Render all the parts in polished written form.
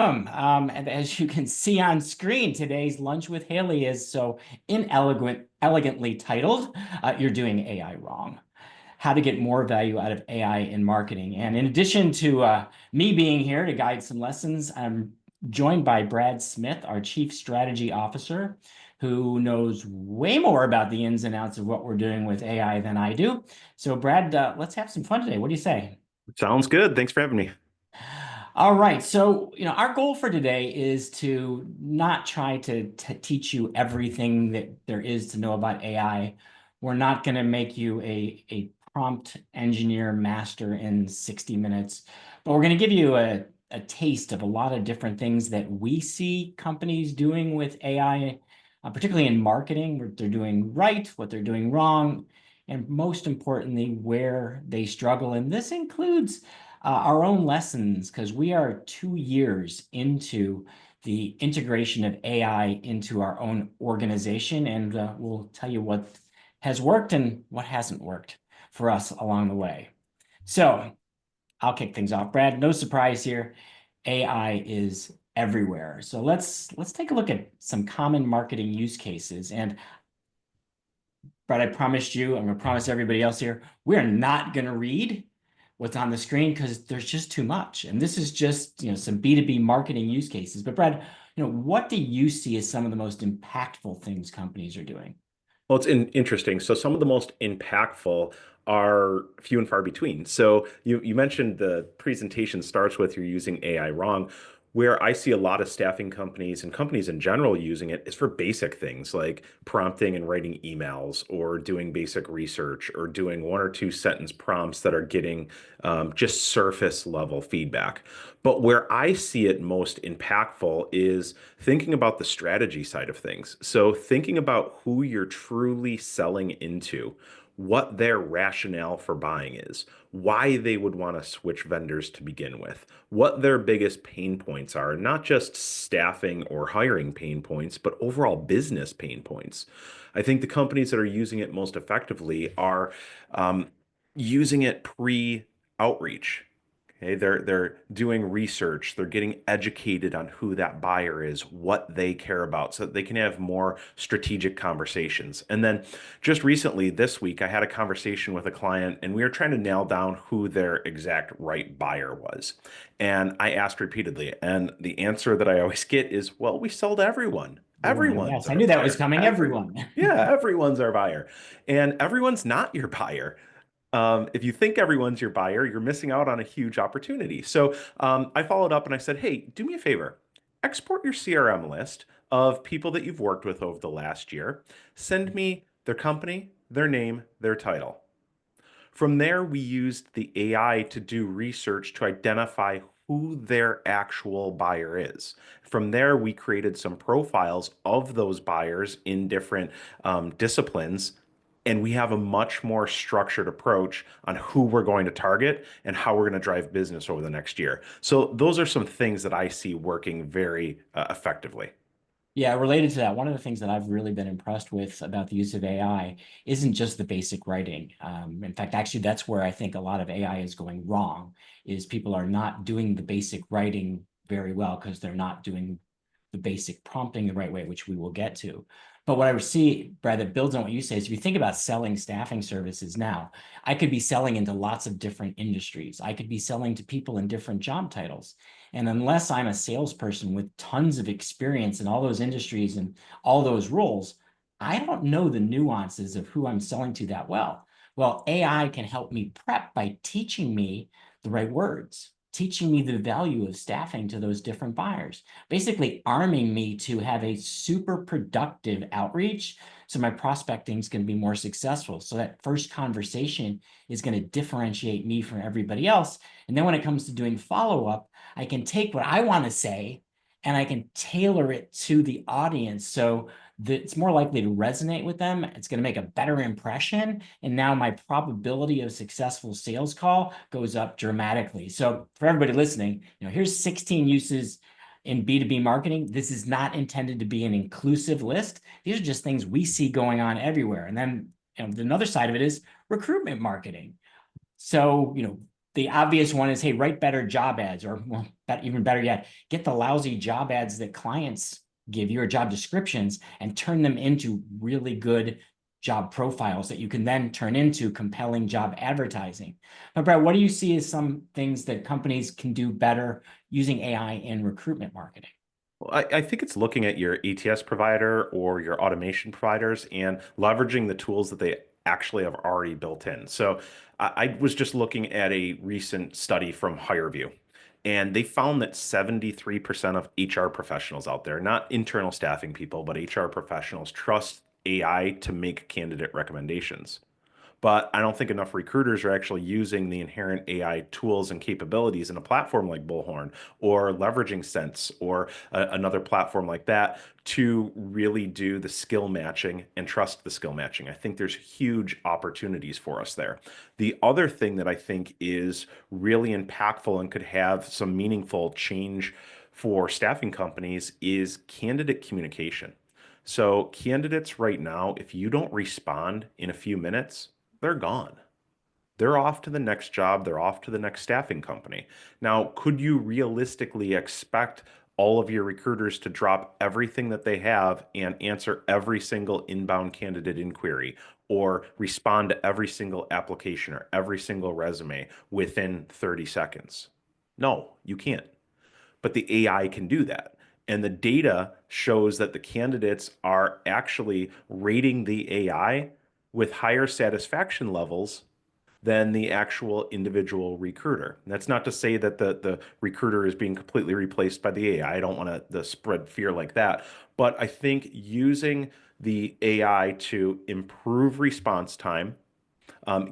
And as you can see on screen, today's Lunch with Haley is so elegantly titled, You're Doing AI Wrong. How to get more value out of AI in marketing. And in addition to me being here to guide some lessons, I'm joined by Brad Smith, our Chief Strategy Officer, who knows way more about the ins and outs of what we're doing with AI than I do. So Brad, let's have some fun today. What do you say? Sounds good. Thanks for having me. All right. So, our goal for today is to not try to teach you everything that there is to know about AI. We're not going to make you a prompt engineer master in 60 minutes, but we're going to give you a taste of a lot of different things that we see companies doing with AI, particularly in marketing, what they're doing right, what they're doing wrong, and most importantly, where they struggle. And this includes our own lessons, because we are 2 years into the integration of AI into our own organization, and we'll tell you what has worked and what hasn't worked for us along the way. So I'll kick things off. Brad, no surprise here. AI is everywhere. So let's take a look at some common marketing use cases. And Brad, I promised you, I'm going to promise everybody else here, we're not going to read what's on the screen because there's just too much. And this is just, some B2B marketing use cases. But Brad, what do you see as some of the most impactful things companies are doing? Well, it's interesting. So some of the most impactful are few and far between. So you mentioned the presentation starts with you're using AI wrong. Where I see a lot of staffing companies and companies in general using it is for basic things like prompting and writing emails or doing basic research or doing one or two sentence prompts that are getting just surface level feedback. But where I see it most impactful is thinking about the strategy side of things. So thinking about who you're truly selling into, what their rationale for buying is, why they would want to switch vendors to begin with, what their biggest pain points are, not just staffing or hiring pain points, but overall business pain points. I think the companies that are using it most effectively are using it pre-outreach. Okay, they're doing research, they're getting educated on who that buyer is, what they care about, so that they can have more strategic conversations. And then just recently, this week, I had a conversation with a client and we were trying to nail down who their exact right buyer was. And I asked repeatedly, and the answer that I always get is, well, we sell to everyone. Everyone, Everyone's yes, I our knew that was buyer. coming. Everyone. Yeah, everyone's our buyer. And everyone's not your buyer. If you think everyone's your buyer, you're missing out on a huge opportunity. So I followed up and I said, hey, do me a favor. Export your CRM list of people that you've worked with over the last year. Send me their company, their name, their title. From there, we used the AI to do research to identify who their actual buyer is. From there, we created some profiles of those buyers in different disciplines, and we have a much more structured approach on who we're going to target and how we're going to drive business over the next year. So those are some things that I see working very effectively. Yeah, related to that, one of the things that I've really been impressed with about the use of AI isn't just the basic writing. In fact, actually, that's where I think a lot of AI is going wrong, is people are not doing the basic writing very well because they're not doing the basic prompting the right way, which we will get to. But what I would see, Brad, that builds on what you say is if you think about selling staffing services now, I could be selling into lots of different industries. I could be selling to people in different job titles. And unless I'm a salesperson with tons of experience in all those industries and all those roles, I don't know the nuances of who I'm selling to that well. Well, AI can help me prep by teaching me the right words, teaching me the value of staffing to those different buyers, basically arming me to have a super productive outreach. So my prospecting is going to be more successful. So that first conversation is going to differentiate me from everybody else. And then when it comes to doing follow-up, I can take what I want to say and I can tailor it to the audience so that it's more likely to resonate with them. It's going to make a better impression. And now my probability of successful sales call goes up dramatically. So for everybody listening, here's 16 uses in B2B marketing. This is not intended to be an inclusive list. These are just things we see going on everywhere. And then the other side of it is recruitment marketing. So, the obvious one is, hey, write better job ads, or well, even better yet, get the lousy job ads that clients give you or job descriptions and turn them into really good job profiles that you can then turn into compelling job advertising. But Brett, what do you see as some things that companies can do better using AI in recruitment marketing? Well, I think it's looking at your ETS provider or your automation providers and leveraging the tools that they actually have already built in. So I was just looking at a recent study from HireVue, and they found that 73% of HR professionals out there, not internal staffing people, but HR professionals, trust AI to make candidate recommendations. But I don't think enough recruiters are actually using the inherent AI tools and capabilities in a platform like Bullhorn or leveraging Sense or another platform like that to really do the skill matching and trust the skill matching. I think there's huge opportunities for us there. The other thing that I think is really impactful and could have some meaningful change for staffing companies is candidate communication. So, candidates right now, if you don't respond in a few minutes, they're gone. They're off to the next job, they're off to the next staffing company. Now, could you realistically expect all of your recruiters to drop everything that they have and answer every single inbound candidate inquiry or respond to every single application or every single resume within 30 seconds? No, you can't. But the AI can do that. And the data shows that the candidates are actually rating the AI with higher satisfaction levels than the actual individual recruiter. And that's not to say that the recruiter is being completely replaced by the AI. I don't want to spread fear like that. But I think using the AI to improve response time,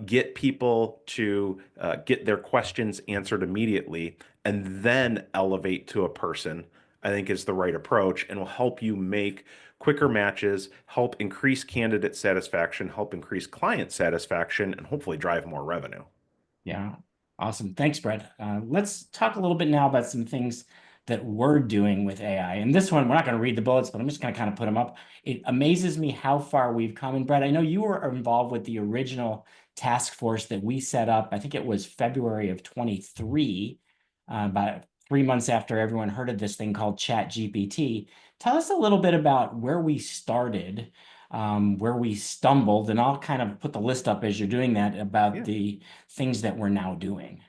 get people to get their questions answered immediately, and then elevate to a person, I think is the right approach and will help you make quicker matches, help increase candidate satisfaction, help increase client satisfaction, and hopefully drive more revenue. Yeah, awesome. Thanks, Brett. Let's talk a little bit now about some things that we're doing with AI. And this one, we're not going to read the bullets, but I'm just going to kind of put them up. It amazes me how far we've come. And Brett, I know you were involved with the original task force that we set up. I think it was February of 23, about 3 months after everyone heard of this thing called ChatGPT. Tell us a little bit about where we started, where we stumbled, and I'll kind of put the list up as you're doing that about Yeah. the things that we're now doing.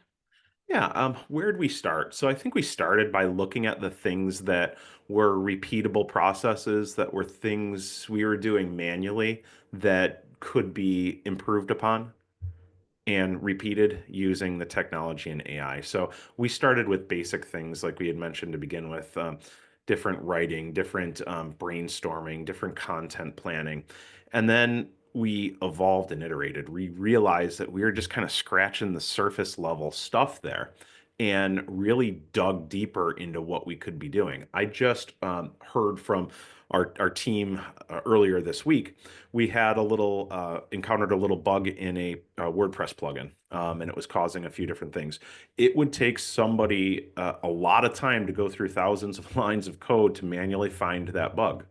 Yeah, where did we start? So I think we started by looking at the things that were repeatable processes, that were things we were doing manually that could be improved upon and repeated using the technology and AI. So we started with basic things like we had mentioned to begin with, different writing, different brainstorming, different content planning. And then we evolved and iterated. We realized that we were just kind of scratching the surface level stuff there and really dug deeper into what we could be doing. I just heard from our team earlier this week. We had a little encountered a little bug in a WordPress plugin, and it was causing a few different things. It would take somebody a lot of time to go through thousands of lines of code to manually find that bug.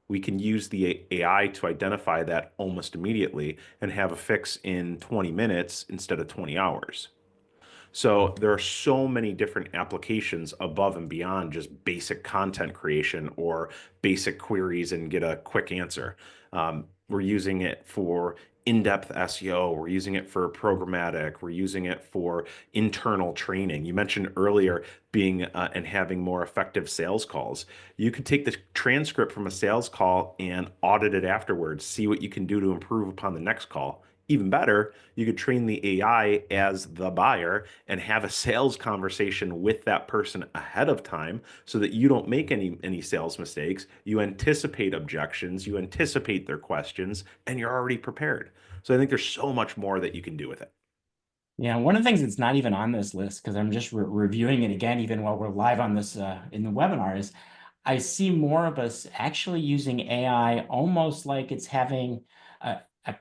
We can use the AI to identify that almost immediately and have a fix in 20 minutes instead of 20 hours. So there are so many different applications above and beyond just basic content creation or basic queries and get a quick answer. We're using it for in-depth SEO. We're using it for programmatic. We're using it for internal training. You mentioned earlier being and having more effective sales calls. You could take the transcript from a sales call and audit it afterwards, see what you can do to improve upon the next call. Even better, you could train the AI as the buyer and have a sales conversation with that person ahead of time so that you don't make any sales mistakes. You anticipate objections, you anticipate their questions, and you're already prepared. So I think there's so much more that you can do with it. Yeah, one of the things that's not even on this list, because I'm just reviewing it again, even while we're live on this in the webinar, is I see more of us actually using AI almost like it's having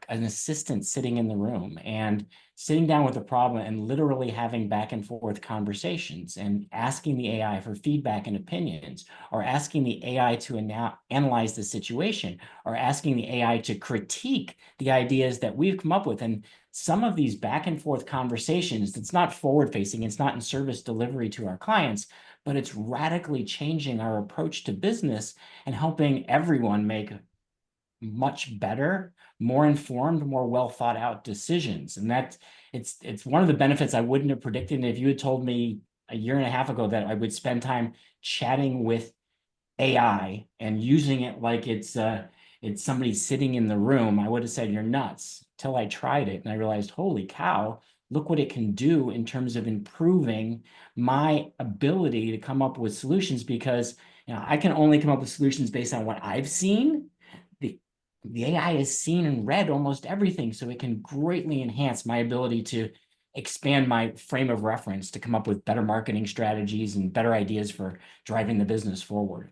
an assistant sitting in the room and sitting down with a problem and literally having back and forth conversations and asking the AI for feedback and opinions, or asking the AI to analyze the situation, or asking the AI to critique the ideas that we've come up with. And some of these back and forth conversations, it's not forward facing, it's not in service delivery to our clients, but it's radically changing our approach to business and helping everyone make much better, more informed, more well thought out decisions. And that it's one of the benefits I wouldn't have predicted. And if you had told me a year and a half ago that I would spend time chatting with AI and using it like it's somebody sitting in the room, I would have said you're nuts, till I tried it and I realized, holy cow, look what it can do in terms of improving my ability to come up with solutions, because I can only come up with solutions based on what I've seen. The AI has seen and read almost everything, so it can greatly enhance my ability to expand my frame of reference to come up with better marketing strategies and better ideas for driving the business forward.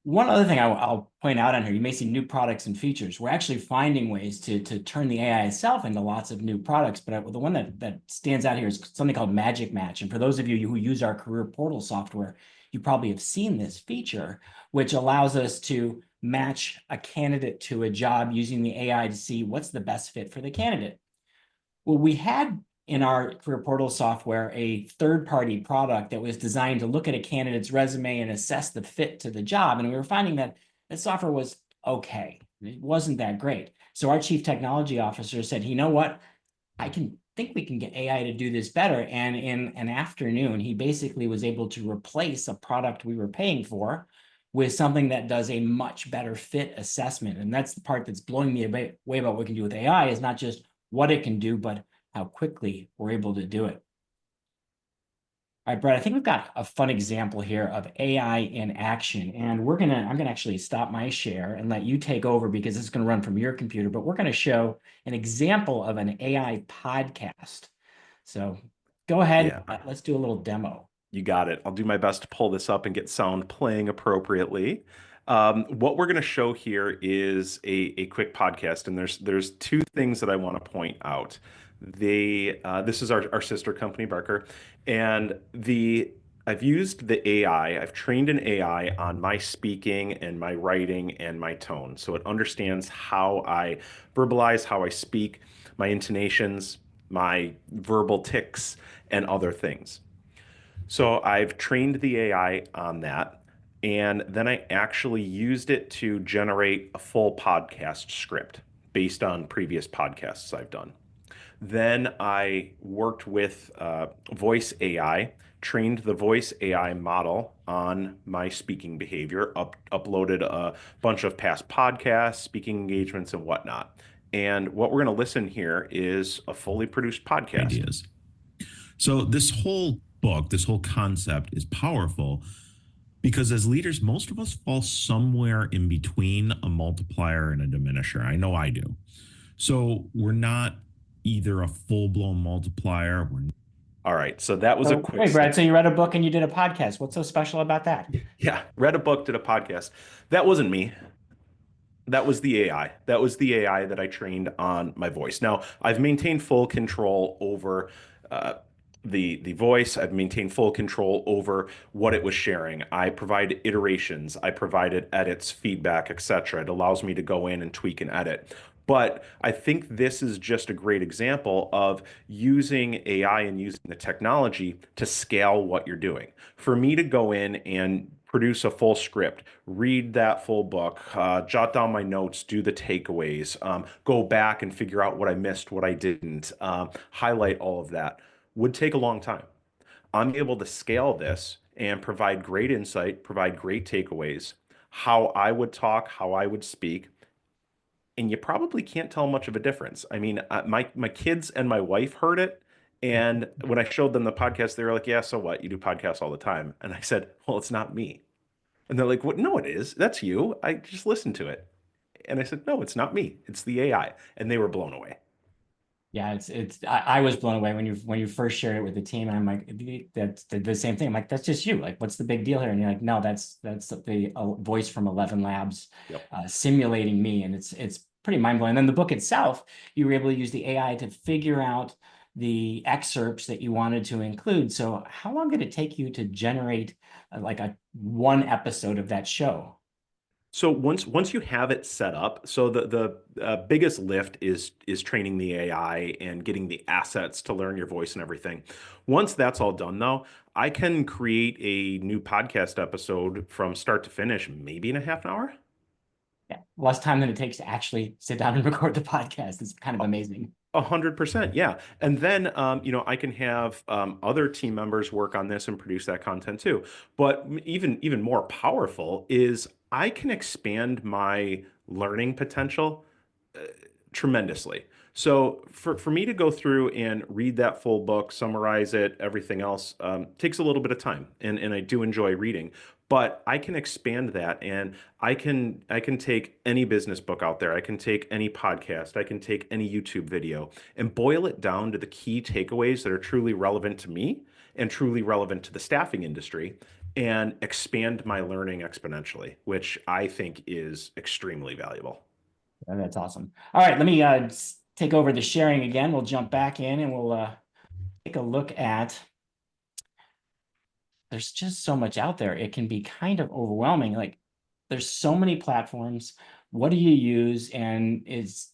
One other thing I'll point out on here, you may see new products and features. We're actually finding ways to turn the AI itself into lots of new products, but the one that stands out here is something called Magic Match. And for those of you who use our career portal software, you probably have seen this feature, which allows us to match a candidate to a job using the AI to see what's the best fit for the candidate. Well, we had in our career portal software a third-party product that was designed to look at a candidate's resume and assess the fit to the job. And we were finding that the software was okay. It wasn't that great. So our chief technology officer said, you know what? I think we can get AI to do this better. And in an afternoon, he basically was able to replace a product we were paying for with something that does a much better fit assessment. And that's the part that's blowing me away about what we can do with AI, is not just what it can do, but how quickly we're able to do it. All right, Brett, I think we've got a fun example here of AI in action. And I'm gonna actually stop my share and let you take over, because it's gonna run from your computer, but we're gonna show an example of an AI podcast. So go ahead, Yeah, let's do a little demo. you got it. I'll do my best to pull this up and get sound playing appropriately. What we're going to show here is a quick podcast, and there's two things that I want to point out. This is our sister company, Barker, and I've used the AI. I've trained an AI on my speaking and my writing and my tone, so it understands how I verbalize, how I speak, my intonations, my verbal tics, and other things. So I've trained the AI on that. And then I actually used it to generate a full podcast script based on previous podcasts I've done. Then I worked with voice AI, trained the voice AI model on my speaking behavior, uploaded a bunch of past podcasts, speaking engagements, and whatnot. And what we're going to listen here is a fully produced podcast. Ideas. So this whole book, this whole concept is powerful because as leaders, most of us fall somewhere in between a multiplier and a diminisher. I know I do. So we're not either a full-blown multiplier. All right, so that was a quick Hey, Brad, snip. so you read a book and you did a podcast. What's so special about that? Yeah, read a book, did a podcast. That wasn't me. That was the AI. That was the AI that I trained on my voice. Now, I've maintained full control over uh, the voice. I've maintained full control over what it was sharing. I provide iterations. I provided edits, feedback, etc. It allows me to go in and tweak and edit. But I think this is just a great example of using AI and using the technology to scale what you're doing. For me to go in and produce a full script, read that full book, jot down my notes, do the takeaways, go back and figure out what I missed, what I didn't, highlight all of that would take a long time. I'm able to scale this and provide great insight, provide great takeaways, how I would talk, how I would speak, and you probably can't tell much of a difference. I mean, my kids and my wife heard it, and when I showed them the podcast, they were like, "Yeah, so what? You do podcasts all the time." And I said, "Well, it's not me." And they're like, "What? No, it is. That's you. I just listened to it." And I said, "No, it's not me. It's the AI." And they were blown away. Yeah, I was blown away when you first shared it with the team, and I'm like, that's the same thing. I'm like, that's just you. Like, what's the big deal here? And you're like, no, that's the voice from 11 Labs Yep. simulating me, and it's pretty mind blowing. And then the book itself, you were able to use the AI to figure out the excerpts that you wanted to include. So, how long did it take you to generate like a one episode of that show? So once you have it set up, so the biggest lift is training the AI and getting the assets to learn your voice and everything. Once that's all done, though, I can create a new podcast episode from start to finish, maybe in a half an hour. Yeah, less time than it takes to actually sit down and record the podcast. It's kind of amazing. 100%, yeah. And then, I can have other team members work on this and produce that content too. But even more powerful is I can expand my learning potential uh, tremendously. So for me to go through and read that full book, summarize it, everything else takes a little bit of time, and I do enjoy reading. But I can expand that, and I can take any business book out there. I can take any podcast. I can take any YouTube video and boil it down to the key takeaways that are truly relevant to me and truly relevant to the staffing industry, and expand my learning exponentially, which I think is extremely valuable. Yeah, that's awesome. All right, let me take over the sharing again. We'll jump back in and we'll take a look at. There's just so much out there. It can be kind of overwhelming. Like there's so many platforms. What do you use? And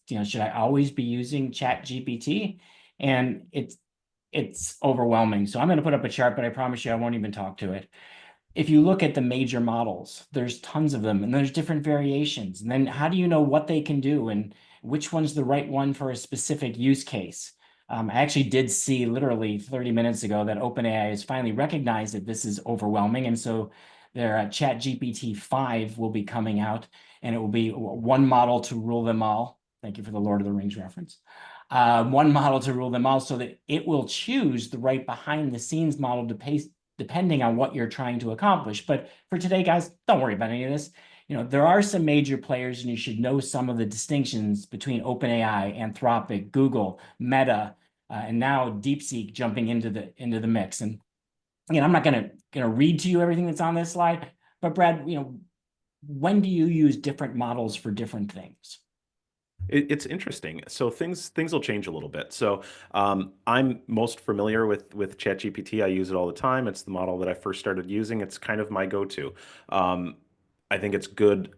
should I always be using ChatGPT? And it's overwhelming. So I'm going to put up a chart, but I promise you I won't even talk to it. If you look at the major models, there's tons of them and there's different variations. And then how do you know what they can do and which one's the right one for a specific use case? I actually did see literally 30 minutes ago that OpenAI has finally recognized that this is overwhelming. And so their ChatGPT 5 will be coming out, and it will be one model to rule them all. Thank you for the Lord of the Rings reference. One model to rule them all, so that it will choose the right behind the scenes model to pay depending on what you're trying to accomplish. But for today, guys, don't worry about any of this. There are some major players, and you should know some of the distinctions between OpenAI, Anthropic, Google, Meta, and now DeepSeek jumping into the mix. And again, I'm not gonna read to you everything that's on this slide, but Brad, when do you use different models for different things? It's interesting. So things will change a little bit. So I'm most familiar with ChatGPT. I use it all the time. It's the model that I first started using. It's kind of my go-to. I think it's good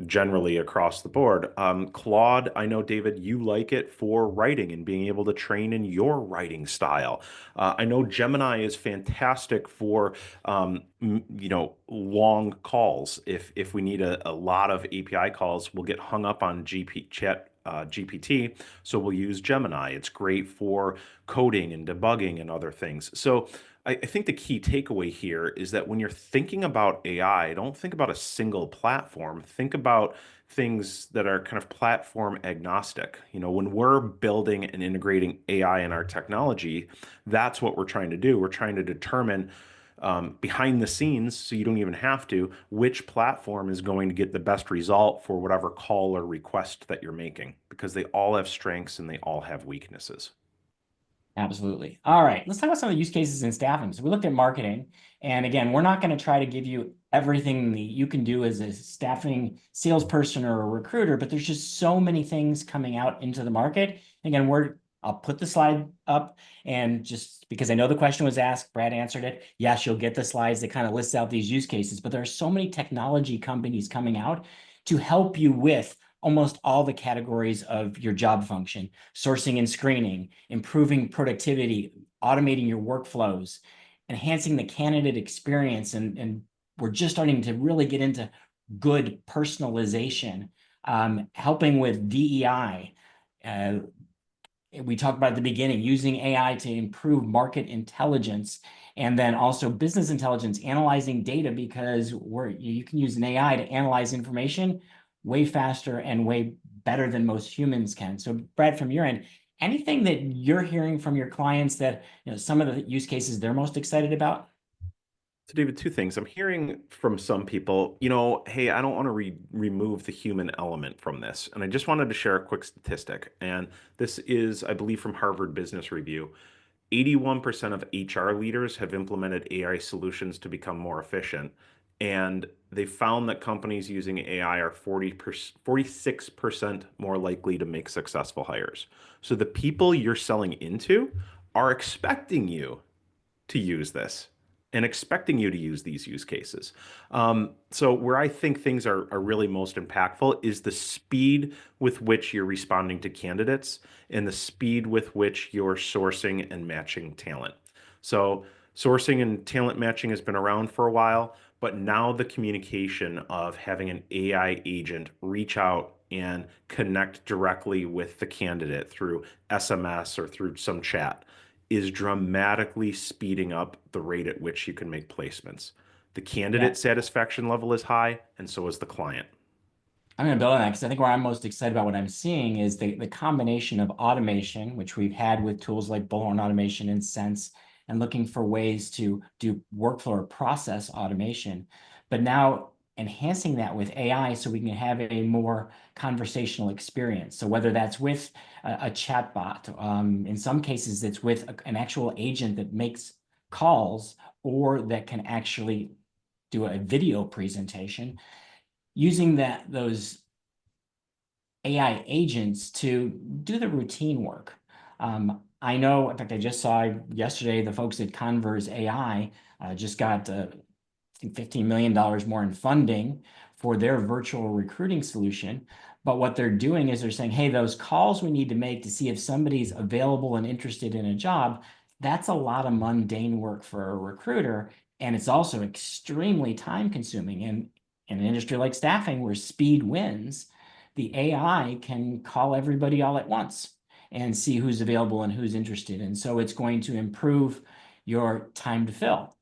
generally across the board. Claude, I know, David, you like it for writing and being able to train in your writing style. I know Gemini is fantastic for long calls. If we need a lot of API calls, we'll get hung up on GPT, so we'll use Gemini. It's great for coding and debugging and other things. So I think the key takeaway here is that when you're thinking about AI, don't think about a single platform. Think about things that are kind of platform agnostic. When we're building and integrating AI in our technology, that's what we're trying to do. We're trying to determine behind the scenes, so you don't even have to, which platform is going to get the best result for whatever call or request that you're making, because they all have strengths and they all have weaknesses. Absolutely. All right, let's talk about some of the use cases in staffing. So we looked at marketing, and again, we're not going to try to give you everything that you can do as a staffing salesperson or a recruiter, but there's just so many things coming out into the market. Again, I'll put the slide up, and just because I know the question was asked, Brad answered it. Yes, you'll get the slides that kind of lists out these use cases, but there are so many technology companies coming out to help you with almost all the categories of your job function: sourcing and screening, improving productivity, automating your workflows, enhancing the candidate experience. And we're just starting to really get into good personalization, helping with DEI. We talked about at the beginning, using AI to improve market intelligence, and then also business intelligence, analyzing data, because you can use an AI to analyze information way faster and way better than most humans can. So Brad, from your end, anything that you're hearing from your clients that some of the use cases they're most excited about? So, David, two things. I'm hearing from some people, hey, I don't want to remove the human element from this. And I just wanted to share a quick statistic. And this is, I believe, from Harvard Business Review. 81% of HR leaders have implemented AI solutions to become more efficient. And they found that companies using AI are 46% more likely to make successful hires. So the people you're selling into are expecting you to use this and expecting you to use these use cases. So where I think things are really most impactful is the speed with which you're responding to candidates and the speed with which you're sourcing and matching talent. So sourcing and talent matching has been around for a while, but now the communication of having an AI agent reach out and connect directly with the candidate through SMS or through some chat is dramatically speeding up the rate at which you can make placements. The Yeah. candidate satisfaction level is high, and so is the client. I'm going to build on that because I think where I'm most excited about what I'm seeing is the combination of automation, which we've had with tools like Bullhorn Automation and Sense, and looking for ways to do workflow or process automation, but now enhancing that with AI so we can have a more conversational experience. So whether that's with a chatbot, in some cases it's with an actual agent that makes calls or that can actually do a video presentation using those AI agents to do the routine work. I know, in fact, I just saw yesterday the folks at Converse AI just got I think $15 million more in funding for their virtual recruiting solution. But what they're doing is they're saying, hey, those calls we need to make to see if somebody's available and interested in a job, that's a lot of mundane work for a recruiter. And it's also extremely time consuming. And in an industry like staffing, where speed wins, the AI can call everybody all at once and see who's available and who's interested. And so it's going to improve your time to fill.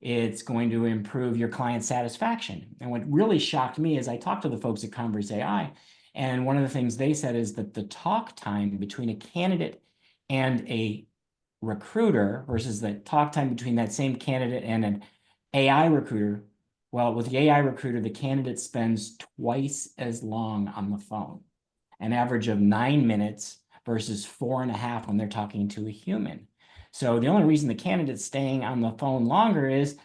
It's going to improve your client satisfaction. And what really shocked me is I talked to the folks at Converse AI, and one of the things they said is that the talk time between a candidate and a recruiter versus the talk time between that same candidate and an AI recruiter, well, with the AI recruiter, the candidate spends twice as long on the phone, an average of 9 minutes versus 4.5 when they're talking to a human. So the only reason the candidate's staying on the phone longer is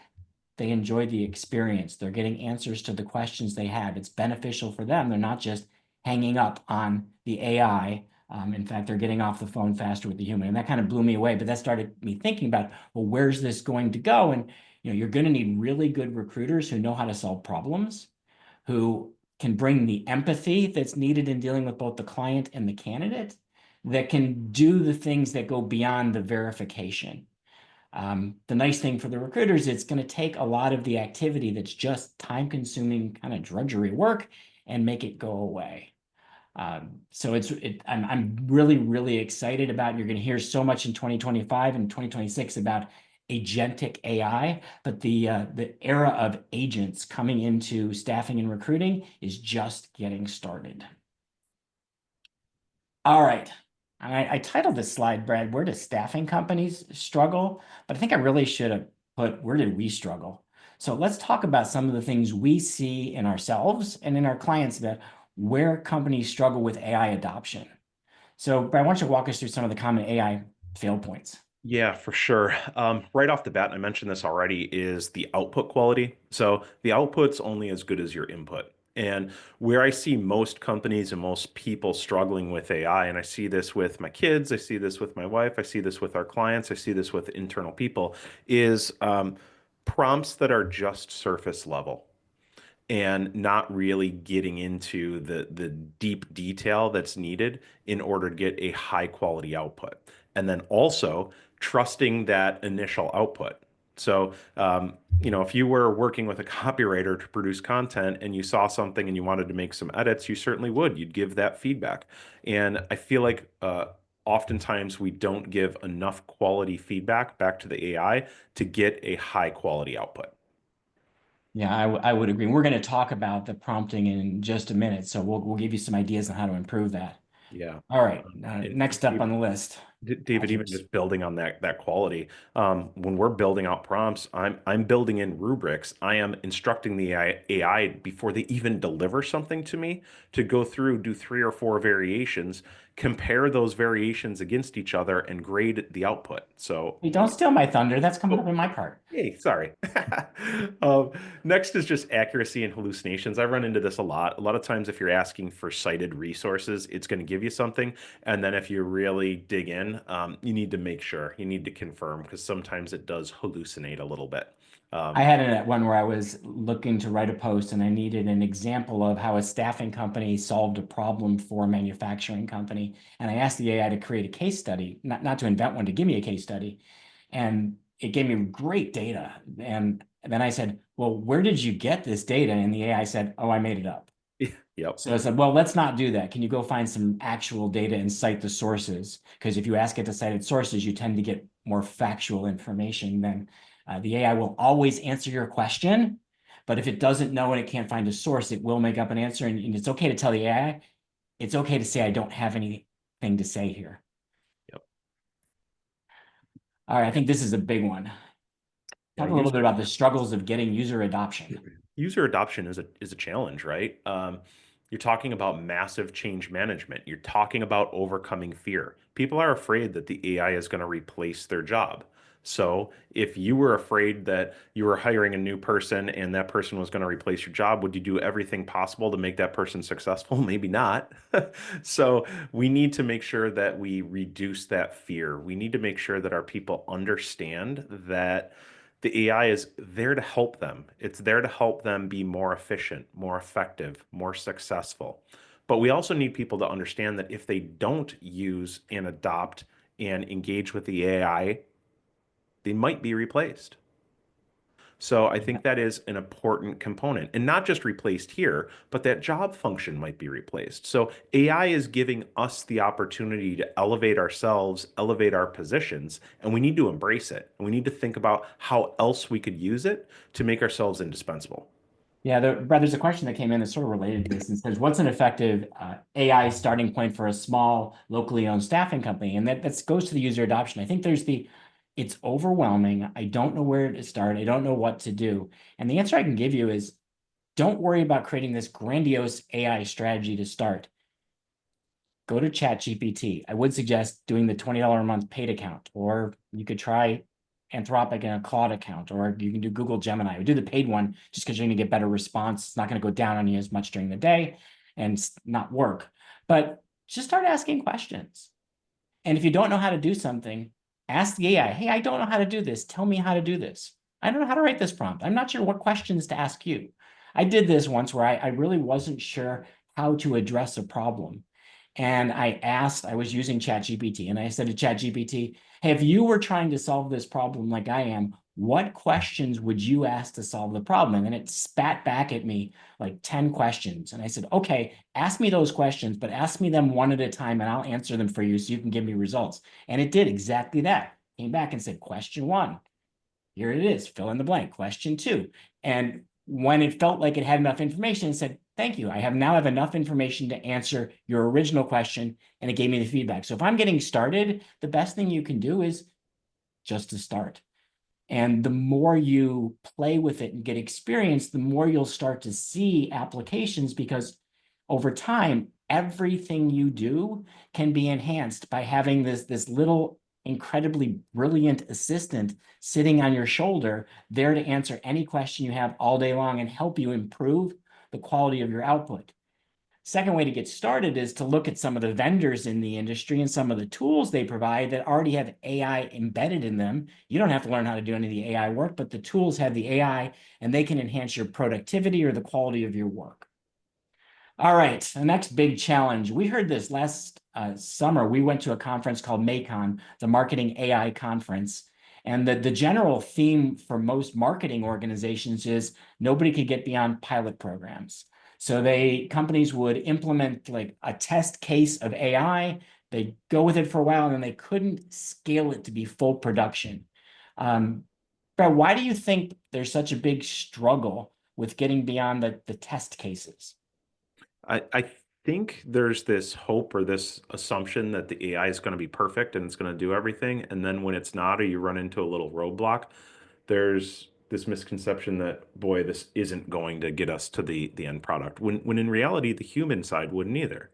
they enjoy the experience. They're getting answers to the questions they have. It's beneficial for them. They're not just hanging up on the AI. In fact, they're getting off the phone faster with the human. And that kind of blew me away. But that started me thinking about, well, where's this going to go? And you're going to need really good recruiters who know how to solve problems, who can bring the empathy that's needed in dealing with both the client and the candidate, that can do the things that go beyond the verification. The nice thing for the recruiters, it's going to take a lot of the activity that's just time-consuming kind of drudgery work and make it go away. So I'm really, really excited about, you're going to hear so much in 2025 and 2026 about agentic AI, but the era of agents coming into staffing and recruiting is just getting started. All right. I titled this slide, Brad, where do staffing companies struggle? But I think I really should have put, where did we struggle? So let's talk about some of the things we see in ourselves and in our clients about where companies struggle with AI adoption. So Brad, why don't you walk us through some of the common AI fail points? Yeah, for sure. Right off the bat, and I mentioned this already, is the output quality. So the output's only as good as your input. And where I see most companies and most people struggling with AI, and I see this with my kids, I see this with my wife, I see this with our clients, I see this with internal people, is prompts that are just surface level and not really getting into the deep detail that's needed in order to get a high quality output. And then also trusting that initial output. So, if you were working with a copywriter to produce content and you saw something and you wanted to make some edits, you certainly would. You'd give that feedback. And I feel like oftentimes we don't give enough quality feedback back to the AI to get a high quality output. Yeah, I would agree. We're going to talk about the prompting in just a minute, so we'll give you some ideas on how to improve that. Yeah. All right, And next up on the list. David, even just building on that quality, when we're building out prompts, I'm building in rubrics. I am instructing the AI before they even deliver something to me to go through, do 3 or 4 variations, compare those variations against each other, and grade the output. So, Hey, don't steal my thunder. That's coming up oh, in my part. hey, sorry. Um, next is just accuracy and hallucinations. I run into this a lot. A lot of times, if you're asking for cited resources, it's going to give you something. And then if you really dig in, you need to make sure, you need to confirm, because sometimes it does hallucinate a little bit. I Um, had one where I was looking to write a post and I needed an example of how a staffing company solved a problem for a manufacturing company. And I asked the AI to create a case study, not to invent one, to give me a case study. And it gave me great data. And then I said, well, where did you get this data? And the AI said, oh, I made it up. yep. So I said, well, let's not do that. Can you go find some actual data and cite the sources? Because if you ask it to cite its sources, you tend to get more factual information. Then the AI will always answer your question. But if it doesn't know and it can't find a source, it will make up an answer. And it's okay to tell the AI, it's okay to say, I don't have anything to say here. Yep. All right, I think this is a big one. Yeah. Talk a little bit about the struggles of getting user adoption. User adoption is a challenge, right? You're talking about massive change management. You're talking about overcoming fear. People are afraid that the AI is going to replace their job. So if you were afraid that you were hiring a new person and that person was going to replace your job, would you do everything possible to make that person successful? Maybe not. So we need to make sure that we reduce that fear. We need to make sure that our people understand that the AI is there to help them. It's there to help them be more efficient, more effective, more successful. But we also need people to understand that if they don't use and adopt and engage with the AI, they might be replaced. So I think that is an important component, and not just replaced here, but that job function might be replaced. So AI is giving us the opportunity to elevate ourselves, elevate our positions, and we need to embrace it. And we need to think about how else we could use it to make ourselves indispensable. Yeah, Brad, there's a question that came in that's sort of related to this and says, what's an effective AI starting point for a small, locally owned staffing company? And that goes to the user adoption. I think it's overwhelming. I don't know where to start. I don't know what to do. And the answer I can give you is don't worry about creating this grandiose AI strategy to start. Go to ChatGPT. I would suggest doing the $20 a month paid account, or you could try Anthropic and a Claude account, or you can do Google Gemini. We do the paid one just because you're going to get better response. It's not going to go down on you as much during the day and not work. But just start asking questions. And if you don't know how to do something, ask the AI, hey, I don't know how to do this. Tell me how to do this. I don't know how to write this prompt. I'm not sure what questions to ask you. I did this once where I really wasn't sure how to address a problem. And I was using ChatGPT, and I said to ChatGPT, hey, if you were trying to solve this problem like I am, what questions would you ask to solve the problem? And then it spat back at me like 10 questions. And I said, okay, ask me those questions, but ask me them one at a time and I'll answer them for you so you can give me results. And it did exactly that. Came back and said, question one, here it is, fill in the blank. Question two. And when it felt like it had enough information, it said, thank you. I now have enough information to answer your original question. And it gave me the feedback. So if I'm getting started, the best thing you can do is just to start. And the more you play with it and get experience, the more you'll start to see applications, because over time, everything you do can be enhanced by having this little incredibly brilliant assistant sitting on your shoulder, there to answer any question you have all day long and help you improve the quality of your output. Second way to get started is to look at some of the vendors in the industry and some of the tools they provide that already have AI embedded in them. You don't have to learn how to do any of the AI work, but the tools have the AI and they can enhance your productivity or the quality of your work. All right, the next big challenge. We heard this last summer. We went to a conference called MACON, the Marketing AI Conference. And the general theme for most marketing organizations is nobody could get beyond pilot programs. So companies would implement like a test case of AI. They'd go with it for a while, and then they couldn't scale it to be full production. Brad, why do you think there's such a big struggle with getting beyond the test cases? I think there's this hope or this assumption that the AI is going to be perfect and it's going to do everything. And then when it's not, or you run into a little roadblock, there's this misconception that, boy, this isn't going to get us to the end product. When in reality, the human side wouldn't either.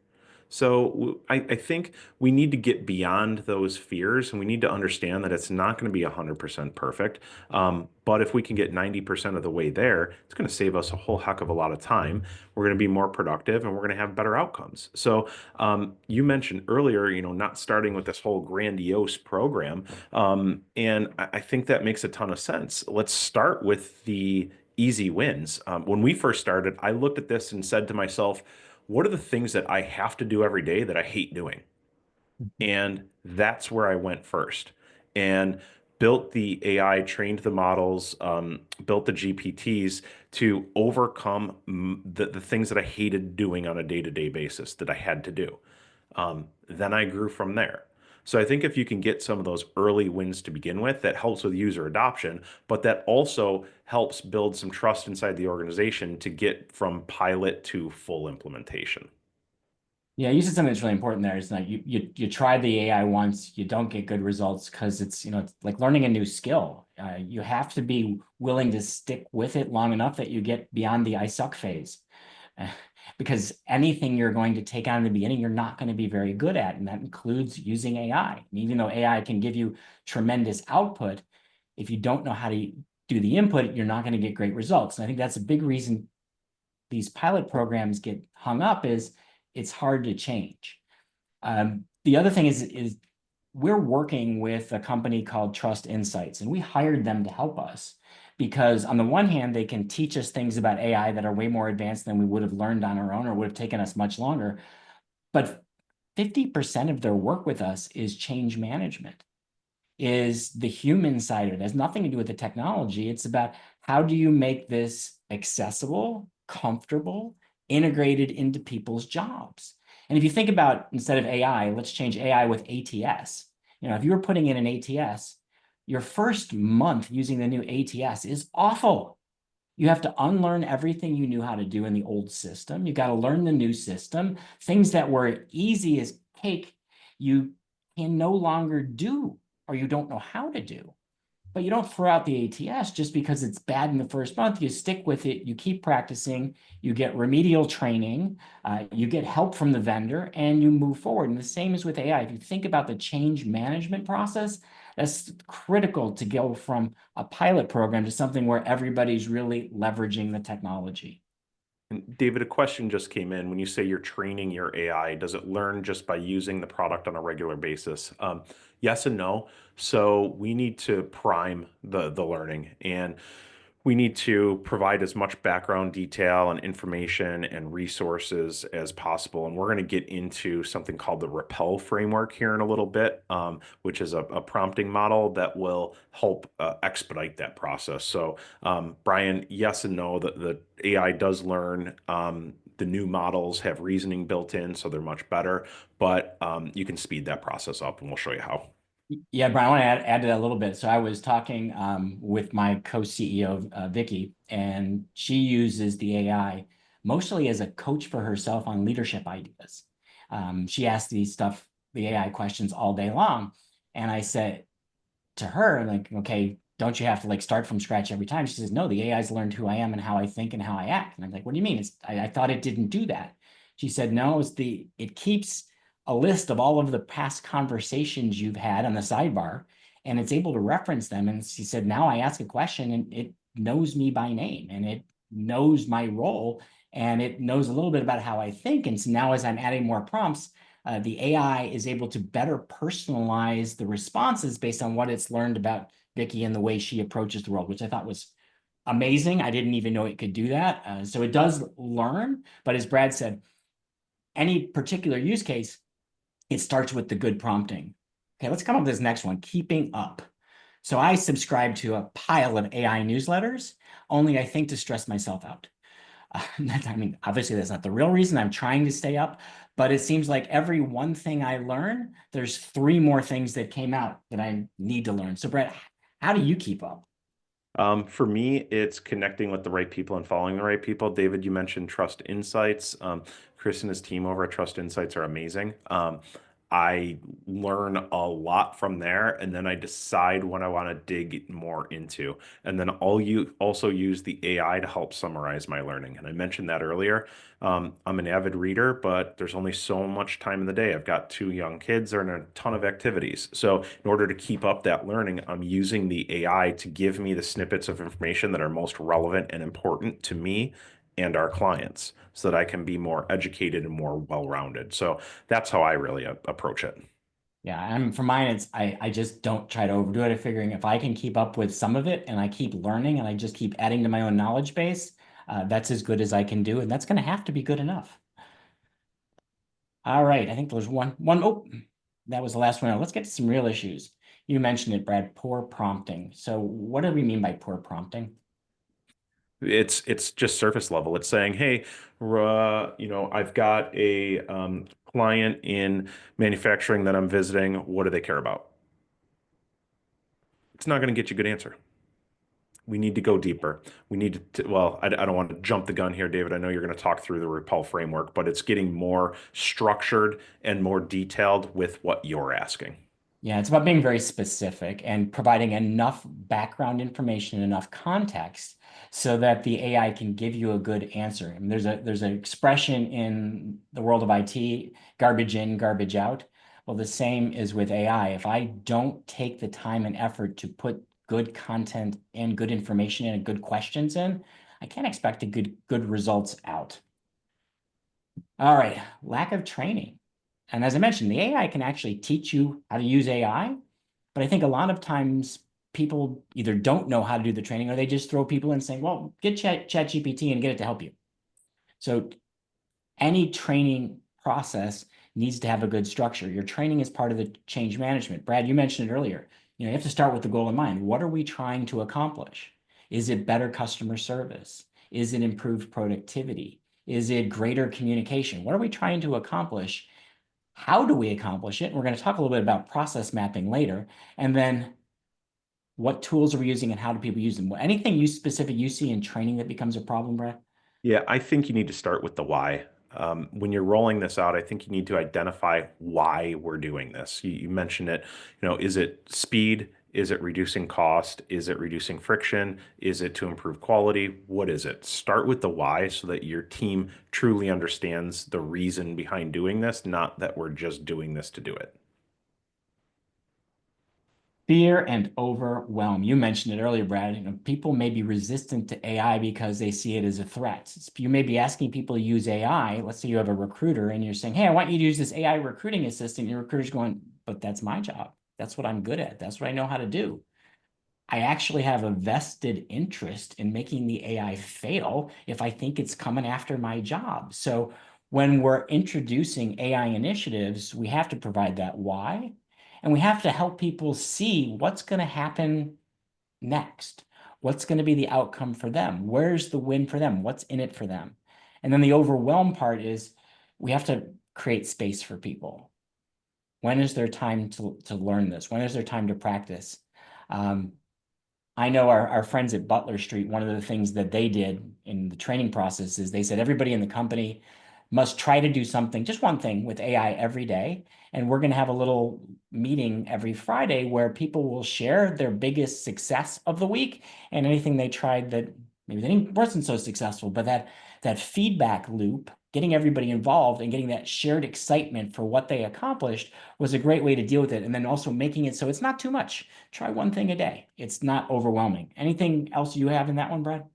So I think we need to get beyond those fears and we need to understand that it's not going to be 100% perfect. But if we can get 90% of the way there, it's going to save us a whole heck of a lot of time. We're going to be more productive and we're going to have better outcomes. So you mentioned earlier, not starting with this whole grandiose program. And I think that makes a ton of sense. Let's start with the easy wins. When we first started, I looked at this and said to myself, what are the things that I have to do every day that I hate doing? And that's where I went first and built the AI, trained the models, built the GPTs to overcome the things that I hated doing on a day-to-day basis that I had to do. Then I grew from there. So I think if you can get some of those early wins to begin with, that helps with user adoption, but that also helps build some trust inside the organization to get from pilot to full implementation. Yeah, you said something that's really important there. Is like you try the AI once, you don't get good results because it's like learning a new skill. You have to be willing to stick with it long enough that you get beyond the I suck phase. Because anything you're going to take on in the beginning, you're not going to be very good at, and that includes using AI. And even though AI can give you tremendous output, if you don't know how to do the input, you're not going to get great results. And I think that's a big reason these pilot programs get hung up is it's hard to change. The other thing is we're working with a company called Trust Insights, and we hired them to help us because on the one hand, they can teach us things about AI that are way more advanced than we would have learned on our own or would have taken us much longer. But 50% of their work with us is change management, is the human side of it. It has nothing to do with the technology. It's about how do you make this accessible, comfortable, integrated into people's jobs. And if you think about, instead of AI, let's change AI with ATS. If you were putting in an ATS, your first month using the new ATS is awful. You have to unlearn everything you knew how to do in the old system. You got to learn the new system. Things that were easy as cake, you can no longer do, or you don't know how to do. But you don't throw out the ATS just because it's bad in the first month. You stick with it, you keep practicing, you get remedial training, you get help from the vendor, and you move forward. And the same is with AI. If you think about the change management process, that's critical to go from a pilot program to something where everybody's really leveraging the technology. And David, a question just came in. When you say you're training your AI, does it learn just by using the product on a regular basis? Yes and no. So we need to prime the learning, and we need to provide as much background detail and information and resources as possible. And we're going to get into something called the Rappel framework here in a little bit, which is a prompting model that will help expedite that process. So, Brian, yes and no, the AI does learn. The new models have reasoning built in, so they're much better, but you can speed that process up, and we'll show you how. Yeah, Brian, I want to add to that a little bit. So I was talking with my co-CEO, Vicky, and she uses the AI mostly as a coach for herself on leadership ideas. She asks the AI questions all day long. And I said to her, like, okay, don't you have to start from scratch every time? She says, no, the AI's learned who I am and how I think and how I act. And I'm like, what do you mean? I thought it didn't do that. She said, no, it keeps a list of all of the past conversations you've had on the sidebar, and it's able to reference them. And she said, now I ask a question and it knows me by name and it knows my role and it knows a little bit about how I think. And so now as I'm adding more prompts, the AI is able to better personalize the responses based on what it's learned about Vicky and the way she approaches the world, which I thought was amazing. I didn't even know it could do that. So it does learn, but as Brad said, any particular use case, it starts with the good prompting. Okay, let's come up with this next one, keeping up. So I subscribe to a pile of AI newsletters, only I think to stress myself out. I mean, obviously that's not the real reason. I'm trying to stay up, but it seems like every one thing I learn, there's 3 more things that came out that I need to learn. So Brett, how do you keep up? For me, it's connecting with the right people and following the right people. David, you mentioned Trust Insights. Chris and his team over at Trust Insights are amazing. I learn a lot from there, and then I decide what I want to dig more into. And then I'll also use the AI to help summarize my learning. And I mentioned that earlier. I'm an avid reader, but there's only so much time in the day. I've got two young kids and a ton of activities. So in order to keep up that learning, I'm using the AI to give me the snippets of information that are most relevant and important to me and our clients so that I can be more educated and more well-rounded. So that's how I really approach it. Yeah, for mine, I just don't try to overdo it. Figuring if I can keep up with some of it and I keep learning and I just keep adding to my own knowledge base, that's as good as I can do, and that's going to have to be good enough. All right, I think there's one. Oh, that was the last one. Let's get to some real issues. You mentioned it, Brad, poor prompting. So what do we mean by poor prompting? It's just surface level. It's saying, hey, I've got a client in manufacturing that I'm visiting. What do they care about? It's not going to get you a good answer. We need to go deeper. We need well, I don't want to jump the gun here, David. I know you're going to talk through the Repel framework, but it's getting more structured and more detailed with what you're asking. Yeah, it's about being very specific and providing enough background information, enough context so that the AI can give you a good answer. I mean, there's an expression in the world of IT, garbage in, garbage out. Well, the same is with AI. If I don't take the time and effort to put good content and good information and good questions in, I can't expect a good results out. All right, lack of training. And as I mentioned, the AI can actually teach you how to use AI, but I think a lot of times people either don't know how to do the training or they just throw people in saying, well, get ChatGPT and get it to help you. So any training process needs to have a good structure. Your training is part of the change management. Brad, you mentioned it earlier. You have to start with the goal in mind. What are we trying to accomplish? Is it better customer service? Is it improved productivity? Is it greater communication? What are we trying to accomplish? How do we accomplish it? We're going to talk a little bit about process mapping later. And then what tools are we using and how do people use them? Anything specific you see in training that becomes a problem, Brad? Yeah, I think you need to start with the why. When you're rolling this out, I think you need to identify why we're doing this. You mentioned it, is it speed? Is it reducing cost? Is it reducing friction? Is it to improve quality? What is it? Start with the why so that your team truly understands the reason behind doing this, not that we're just doing this to do it. Fear and overwhelm. You mentioned it earlier, Brad. People may be resistant to AI because they see it as a threat. You may be asking people to use AI. Let's say you have a recruiter and you're saying, hey, I want you to use this AI recruiting assistant. Your recruiter's going, but that's my job. That's what I'm good at. That's what I know how to do. I actually have a vested interest in making the AI fail if I think it's coming after my job. So when we're introducing AI initiatives, we have to provide that why, and we have to help people see what's going to happen next. What's going to be the outcome for them? Where's the win for them? What's in it for them? And then the overwhelm part is we have to create space for people. When is their time to learn this? When is their time to practice? I know our friends at Butler Street, one of the things that they did in the training process is they said everybody in the company must try to do something, just one thing with AI every day. And we're going to have a little meeting every Friday where people will share their biggest success of the week and anything they tried that maybe they wasn't so successful, but that feedback loop, getting everybody involved and getting that shared excitement for what they accomplished was a great way to deal with it. And then also making it so it's not too much. Try one thing a day. It's not overwhelming. Anything else you have in that one, Brad?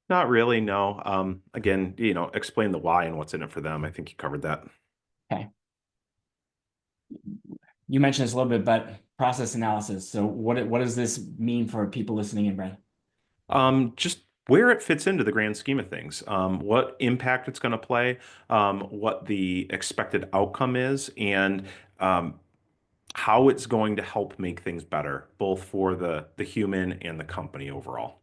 Not really, no. Again, explain the why and what's in it for them. I think you covered that. Okay. You mentioned this a little bit, but process analysis. So what does this mean for people listening in, Brad? Just where it fits into the grand scheme of things, what impact it's going to play, what the expected outcome is, and how it's going to help make things better, both for the human and the company overall.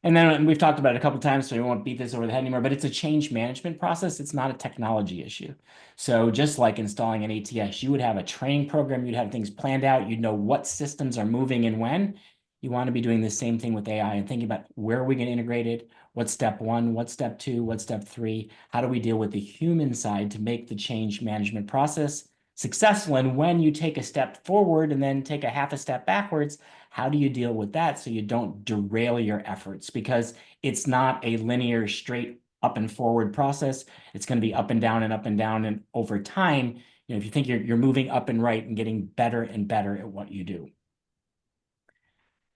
And then we've talked about it a couple of times, so we won't beat this over the head anymore, but it's a change management process. It's not a technology issue. So just like installing an ATS, you would have a training program, you'd have things planned out, you'd know what systems are moving and when. You want to be doing the same thing with AI and thinking about where are we going to integrate it? What's step one? What's step two? What's step three? How do we deal with the human side to make the change management process successful? And when you take a step forward and then take a half a step backwards, how do you deal with that so you don't derail your efforts? Because it's not a linear, straight up and forward process. It's going to be up and down and up and down. And over time, if you think you're moving up and right and getting better and better at what you do.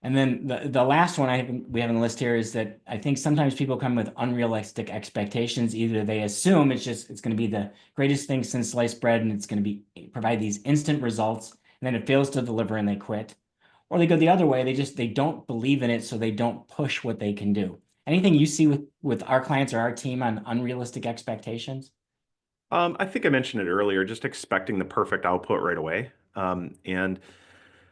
And then the last one we have on the list here is that I think sometimes people come with unrealistic expectations. Either they assume it's going to be the greatest thing since sliced bread and it's going to provide these instant results, and then it fails to deliver and they quit. Or they go the other way, they don't believe in it, so they don't push what they can do. Anything you see with our clients or our team on unrealistic expectations? I think I mentioned it earlier, just expecting the perfect output right away. And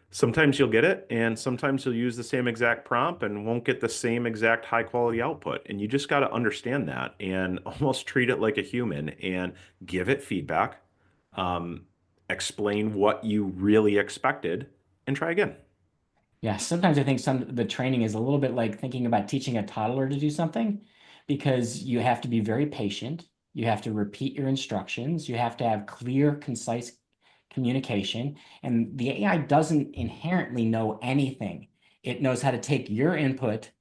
sometimes you'll get it, and sometimes you'll use the same exact prompt and won't get the same exact high quality output. And you just got to understand that and almost treat it like a human and give it feedback, um, explain what you really expected, and try again. Yeah, sometimes I think the training is a little bit like thinking about teaching a toddler to do something, because you have to be very patient. You have to repeat your instructions. You have to have clear, concise communication. And the AI doesn't inherently know anything. It knows how to take your input,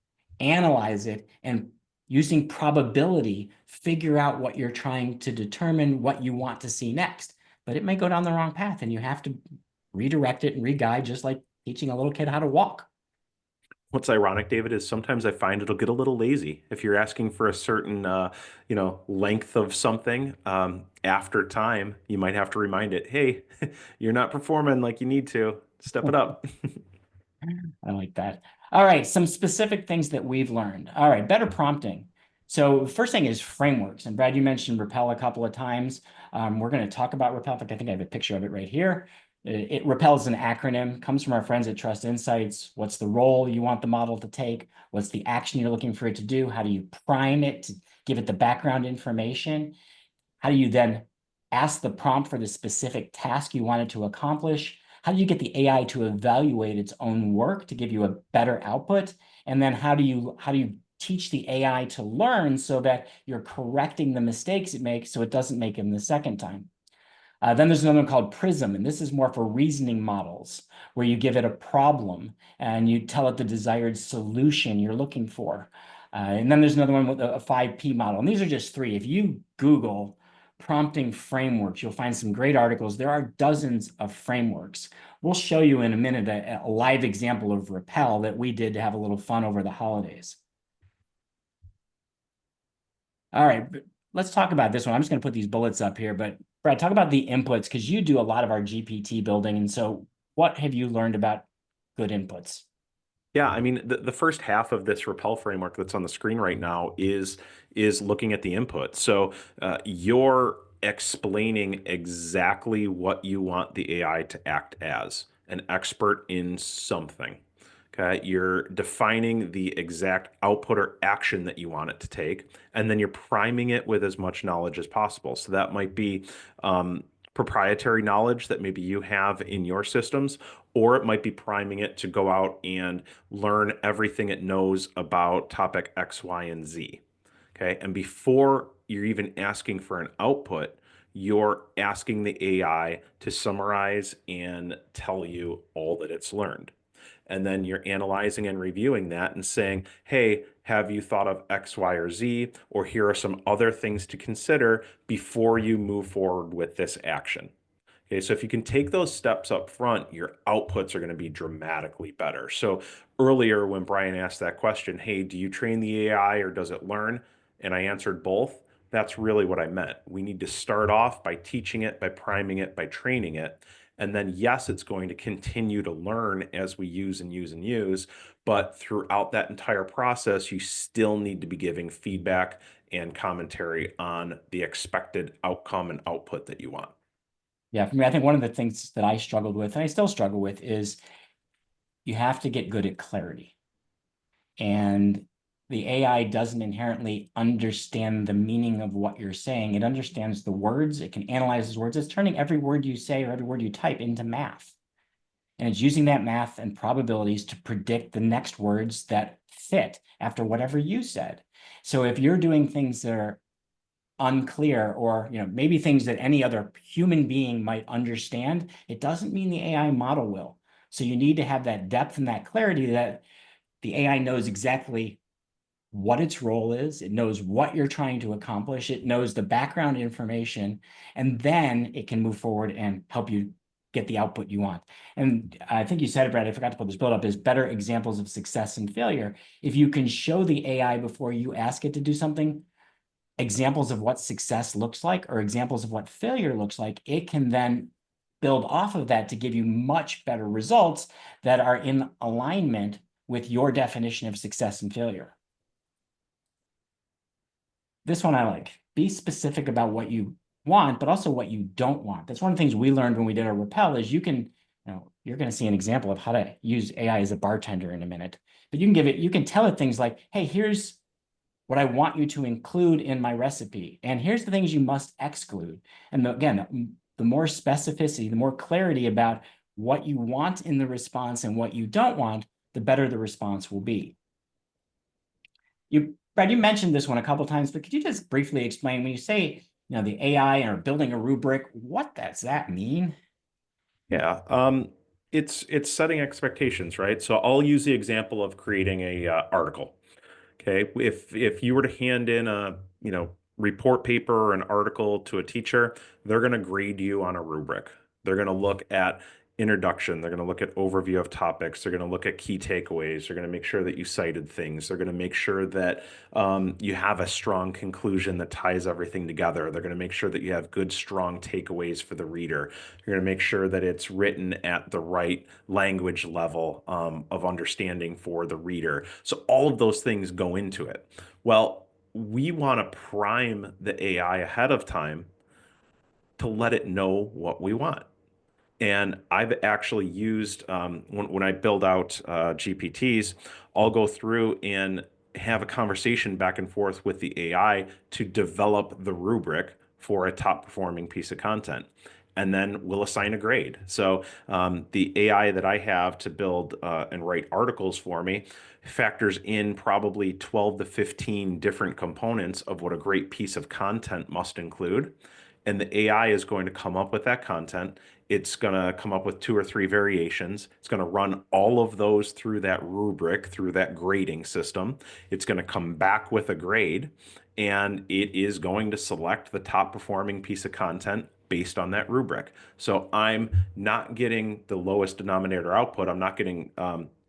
analyze it, and using probability, figure out what you're trying to determine, what you want to see next. But it may go down the wrong path, and you have to redirect it and re-guide, just like teaching a little kid how to walk. What's ironic, David, is sometimes I find it'll get a little lazy. If you're asking for a certain, length of something, after time, you might have to remind it, hey, you're not performing like you need to. Step it up. I like that. All right, some specific things that we've learned. All right, better prompting. So first thing is frameworks. And Brad, you mentioned Rappel a couple of times. We're going to talk about Rappel. In fact, I think I have a picture of it right here. Rappel is an acronym, comes from our friends at Trust Insights. What's the role you want the model to take? What's the action you're looking for it to do? How do you prime it to give it the background information? How do you then ask the prompt for the specific task you want it to accomplish? How do you get the AI to evaluate its own work to give you a better output? And then how do you teach the AI to learn so that you're correcting the mistakes it makes so it doesn't make them the second time? Then there's another one called Prism, and this is more for reasoning models, where you give it a problem and you tell it the desired solution you're looking for. And then there's another one with a 5P model, and these are just three. If you Google prompting frameworks, you'll find some great articles. There are dozens of frameworks. We'll show you in a minute a live example of Rappel that we did to have a little fun over the holidays. All right, let's talk about this one. I'm just going to put these bullets up here, but Brad, talk about the inputs, because you do a lot of our GPT building. And so what have you learned about good inputs? Yeah, I mean, the first half of this Rappel framework that's on the screen right now is looking at the input. So you're explaining exactly what you want the AI to act as, an expert in something. Okay, you're defining the exact output or action that you want it to take, and then you're priming it with as much knowledge as possible. So that might be proprietary knowledge that maybe you have in your systems, or it might be priming it to go out and learn everything it knows about topic X, Y, and Z. Okay, and before you're even asking for an output, you're asking the AI to summarize and tell you all that it's learned. And then you're analyzing and reviewing that and saying, hey, have you thought of X, Y, or Z? Or here are some other things to consider before you move forward with this action. Okay, so if you can take those steps up front, your outputs are going to be dramatically better. So earlier when Brian asked that question, hey, do you train the AI or does it learn? And I answered both. That's really what I meant. We need to start off by teaching it, by priming it, by training it. And then, yes, it's going to continue to learn as we use and use and use. But throughout that entire process, you still need to be giving feedback and commentary on the expected outcome and output that you want. Yeah, for me, I think one of the things that I struggled with, and I still struggle with, is you have to get good at clarity. And the AI doesn't inherently understand the meaning of what you're saying. It understands the words. It can analyze those words. It's turning every word you say or every word you type into math. And it's using that math and probabilities to predict the next words that fit after whatever you said. So if you're doing things that are unclear, or maybe things that any other human being might understand, it doesn't mean the AI model will. So you need to have that depth and that clarity that the AI knows exactly what its role is, it knows what you're trying to accomplish, it knows the background information, and then it can move forward and help you get the output you want. And I think you said it, Brad, I forgot to put this build up, is better examples of success and failure. If you can show the AI before you ask it to do something, examples of what success looks like or examples of what failure looks like, it can then build off of that to give you much better results that are in alignment with your definition of success and failure. This one I like. Be specific about what you want, but also what you don't want. That's one of the things we learned when we did our rappel is you're going to see an example of how to use AI as a bartender in a minute, but you can tell it things like, hey, here's what I want you to include in my recipe. And here's the things you must exclude. And again, the more specificity, the more clarity about what you want in the response and what you don't want, the better the response will be. Brad, you mentioned this one a couple of times, but could you just briefly explain when you say, the AI or building a rubric, what does that mean? Yeah, it's setting expectations, right? So I'll use the example of creating a article. Okay, if you were to hand in a report paper or an article to a teacher, they're going to grade you on a rubric. They're going to look at introduction. They're going to look at overview of topics. They're going to look at key takeaways. They're going to make sure that you cited things. They're going to make sure that you have a strong conclusion that ties everything together. They're going to make sure that you have good, strong takeaways for the reader. You're going to make sure that it's written at the right language level of understanding for the reader. So all of those things go into it. Well, we want to prime the AI ahead of time to let it know what we want. And I've actually used, when I build out GPTs, I'll go through and have a conversation back and forth with the AI to develop the rubric for a top performing piece of content. And then we'll assign a grade. So the AI that I have to build and write articles for me factors in probably 12 to 15 different components of what a great piece of content must include. And the AI is going to come up with that content. It's going to come up with 2 or 3 variations. It's going to run all of those through that rubric, through that grading system. It's going to come back with a grade, and it is going to select the top performing piece of content based on that rubric. So I'm not getting the lowest denominator output. I'm not getting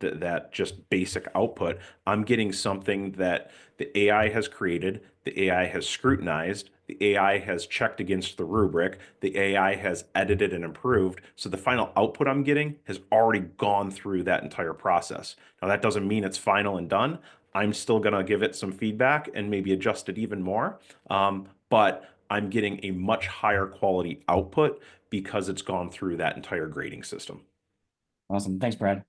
that just basic output. I'm getting something that the AI has created, the AI has scrutinized, the AI has checked against the rubric, the AI has edited and improved. So the final output I'm getting has already gone through that entire process. Now, that doesn't mean it's final and done. I'm still going to give it some feedback and maybe adjust it even more. But I'm getting a much higher quality output because it's gone through that entire grading system. Awesome. Thanks, Brad.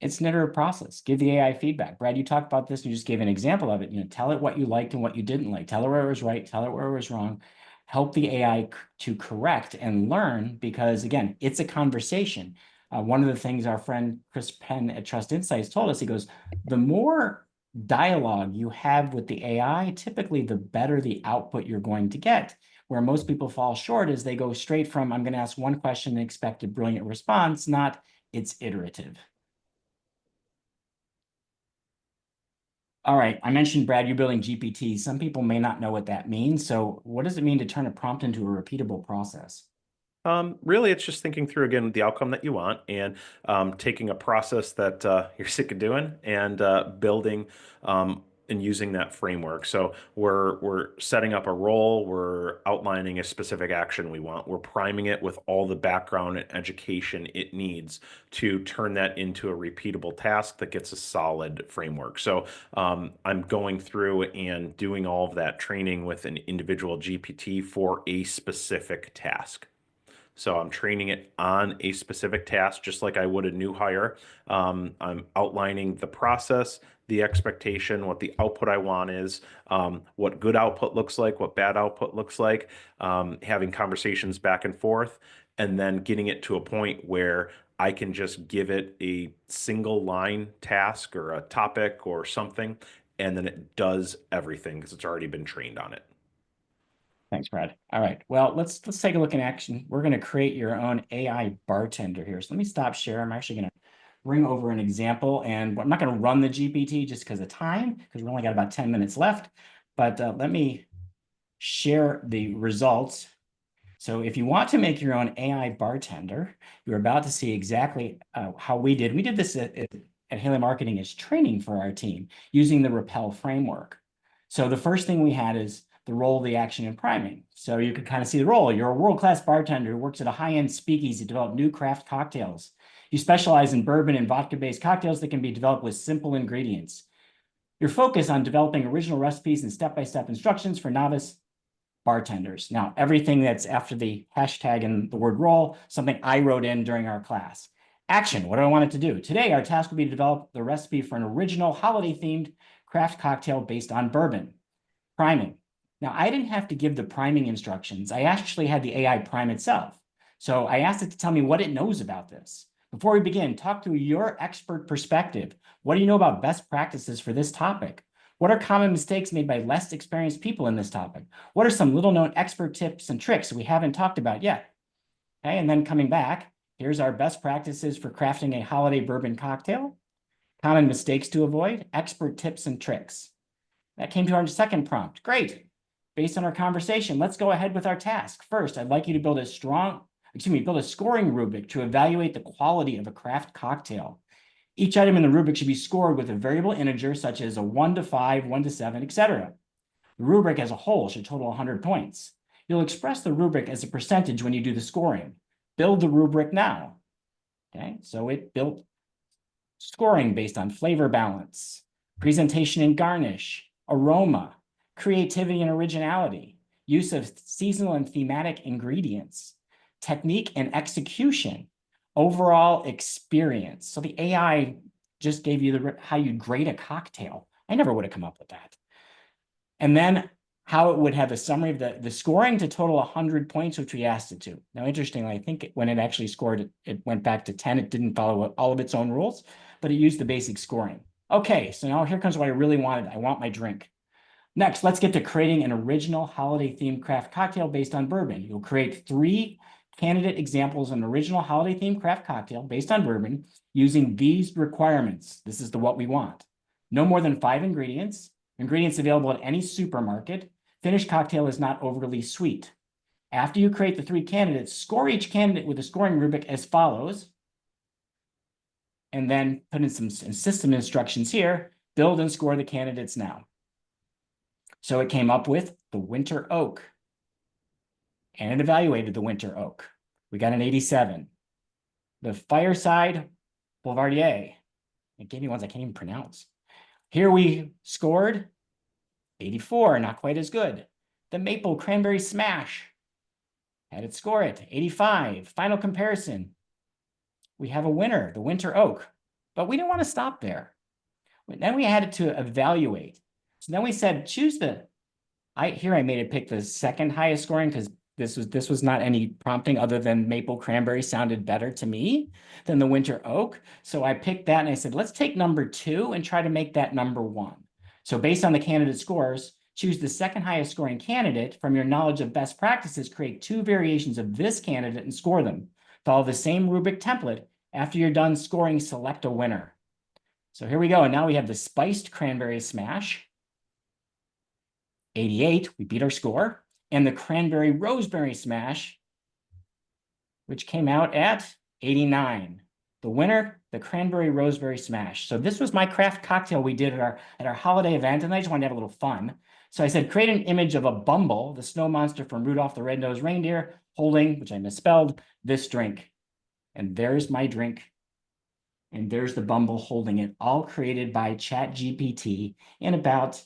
It's an iterative process. Give the AI feedback. Brad, you talked about this and you just gave an example of it. Tell it what you liked and what you didn't like. Tell it where it was right. Tell it where it was wrong. Help the AI to correct and learn because, again, it's a conversation. One of the things our friend Chris Penn at Trust Insights told us, he goes, the more dialogue you have with the AI, typically the better the output you're going to get. Where most people fall short is they go straight from, I'm going to ask one question and expect a brilliant response, not it's iterative. All right, I mentioned, Brad, you're building GPT. Some people may not know what that means. So what does it mean to turn a prompt into a repeatable process? Really, it's just thinking through again the outcome that you want and taking a process that you're sick of doing and building and using that framework. So we're setting up a role, we're outlining a specific action we want, we're priming it with all the background and education it needs to turn that into a repeatable task that gets a solid framework. So I'm going through and doing all of that training with an individual GPT for a specific task. So I'm training it on a specific task, just like I would a new hire. I'm outlining the process, the expectation, what the output I want is, what good output looks like, what bad output looks like, having conversations back and forth, and then getting it to a point where I can just give it a single line task or a topic or something, and then it does everything because it's already been trained on it. Thanks, Brad. All right. Well, let's take a look in action. We're going to create your own AI bartender here. So let me stop share. I'm actually going to bring over an example, and I'm not going to run the GPT just because of time, because we only got about 10 minutes left. But let me share the results. So if you want to make your own AI bartender, you're about to see exactly how we did. We did this at Haley Marketing as training for our team using the Rappel framework. So the first thing we had is the role, the action, and priming. So you could kind of see the role. You're a world-class bartender who works at a high-end speakeasy to develop new craft cocktails. You specialize in bourbon and vodka-based cocktails that can be developed with simple ingredients. Your focus on developing original recipes and step-by-step instructions for novice bartenders. Now, everything that's after the hashtag and the word role, something I wrote in during our class. Action, what do I want it to do? Today, our task will be to develop the recipe for an original holiday-themed craft cocktail based on bourbon. Priming. Now, I didn't have to give the priming instructions. I actually had the AI prime itself. So I asked it to tell me what it knows about this. Before we begin, talk through your expert perspective. What do you know about best practices for this topic? What are common mistakes made by less experienced people in this topic? What are some little-known expert tips and tricks we haven't talked about yet? Okay, and then coming back, here's our best practices for crafting a holiday bourbon cocktail. Common mistakes to avoid, expert tips and tricks. That came to our second prompt. Great. Based on our conversation, let's go ahead with our task. First, I'd like you to build a scoring rubric to evaluate the quality of a craft cocktail. Each item in the rubric should be scored with a variable integer, such as a 1 to 5, 1 to 7, etc. The rubric as a whole should total 100 points. You'll express the rubric as a percentage when you do the scoring. Build the rubric now. Okay, so it built scoring based on flavor balance, presentation and garnish, aroma, creativity and originality, use of seasonal and thematic ingredients, technique and execution, overall experience. So the AI just gave you how you grade a cocktail. I never would have come up with that. And then how it would have a summary of the scoring to total 100 points, which we asked it to. Now, interestingly, I think when it actually scored, it went back to 10. It didn't follow all of its own rules, but it used the basic scoring. Okay, so now here comes what I really wanted. I want my drink. Next, let's get to creating an original holiday-themed craft cocktail based on bourbon. You'll create 3 candidate examples of an original holiday-themed craft cocktail based on bourbon using these requirements. This is what we want. No more than 5 ingredients. Ingredients available at any supermarket. Finished cocktail is not overly sweet. After you create the 3 candidates, score each candidate with a scoring rubric as follows. And then put in some system instructions here. Build and score the candidates now. So it came up with the winter oak. And it evaluated the winter oak. We got an 87. The fireside boulevardier. It gave me ones I can't even pronounce. Here we scored 84, not quite as good. The maple cranberry smash. Had it score it, 85. Final comparison. We have a winner, the winter oak. But we didn't want to stop there. Then we had it to evaluate. So then we said, choose here I made it pick the second highest scoring because this was not any prompting other than maple cranberry sounded better to me than the winter oak. So I picked that and I said, let's take number 2 and try to make that number 1. So based on the candidate scores, choose the second highest scoring candidate. From your knowledge of best practices, create 2 variations of this candidate and score them. Follow the same rubric template. After you're done scoring, select a winner. So here we go. And now we have the spiced cranberry smash. 88, we beat our score. And the cranberry roseberry smash, which came out at 89. The winner, the cranberry roseberry smash. So this was my craft cocktail we did at our holiday event, and I just wanted to have a little fun. So I said, create an image of a Bumble, the snow monster from Rudolph the Red-Nosed Reindeer, holding, which I misspelled, this drink. And there's my drink. And there's the Bumble holding it, all created by ChatGPT in about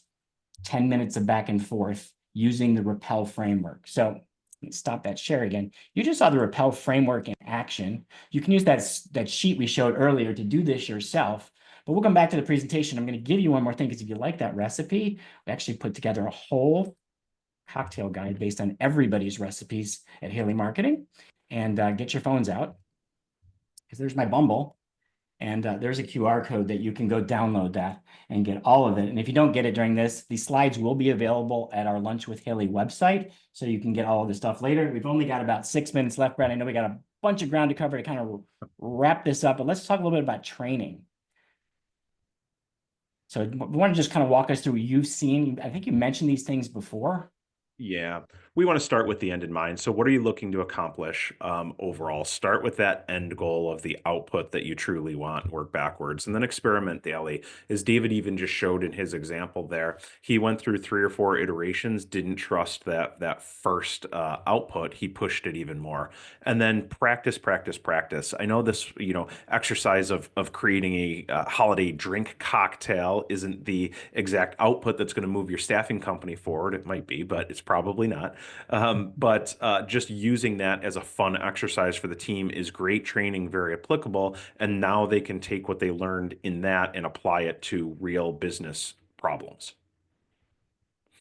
10 minutes of back and forth using the Rappel framework. So let me stop that share again. You just saw the Rappel framework in action. You can use that sheet we showed earlier to do this yourself. But we'll come back to the presentation. I'm going to give you one more thing because if you like that recipe, we actually put together a whole cocktail guide based on everybody's recipes at Haley Marketing. and get your phones out, because there's my Bumble. And there's a QR code that you can go download that and get all of it. And if you don't get it during this, these slides will be available at our Lunch with Haley website, so you can get all of the stuff later. We've only got about 6 minutes left, Brad. I know we got a bunch of ground to cover to kind of wrap this up, but let's talk a little bit about training. So we want to just kind of walk us through what you've seen. I think you mentioned these things before. Yeah, we want to start with the end in mind. So, what are you looking to accomplish overall? Start with that end goal of the output that you truly want, work backwards, and then experiment daily. As David even just showed in his example there, he went through 3 or 4 iterations, didn't trust that first output. He pushed it even more, and then practice, practice, practice. I know this, exercise of creating a holiday drink cocktail isn't the exact output that's going to move your staffing company forward. It might be, but it's probably not. But just using that as a fun exercise for the team is great training, very applicable. And now they can take what they learned in that and apply it to real business problems.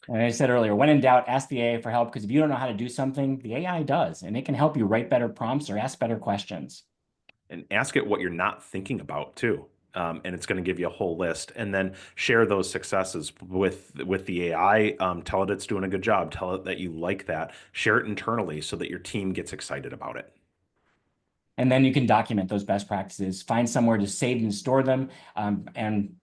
And I said earlier, when in doubt, ask the AI for help, because if you don't know how to do something, the AI does, and it can help you write better prompts or ask better questions. And ask it what you're not thinking about too. And it's going to give you a whole list, and then share those successes with the AI. Tell it it's doing a good job. Tell it that you like that. Share it internally so that your team gets excited about it. And then you can document those best practices, find somewhere to save and store them. And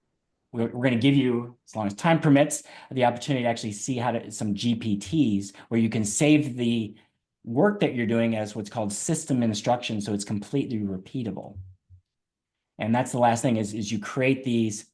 we're going to give you, as long as time permits, the opportunity to actually see how to some GPTs where you can save the work that you're doing as what's called system instruction, so it's completely repeatable. And that's the last thing is you create these.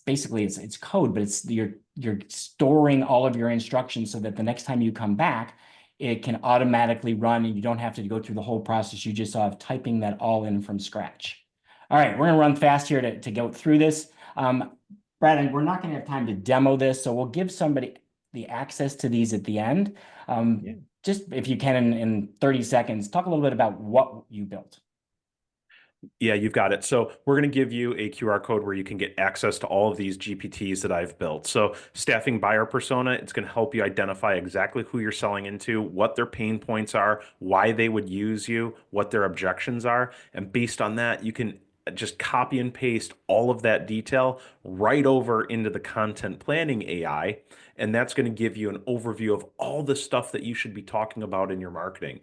Basically it's code, but it's you're storing all of your instructions so that the next time you come back, it can automatically run and you don't have to go through the whole process you just saw of typing that all in from scratch. All right, we're gonna run fast here to go through this. Brad, we're not gonna have time to demo this, so we'll give somebody the access to these at the end. Yeah. Just if you can, in 30 seconds, talk a little bit about what you built. Yeah, you've got it. So we're going to give you a QR code where you can get access to all of these GPTs that I've built. So staffing buyer persona, it's going to help you identify exactly who you're selling into, what their pain points are, why they would use you, what their objections are. And based on that, you can just copy and paste all of that detail right over into the content planning AI. And that's going to give you an overview of all the stuff that you should be talking about in your marketing,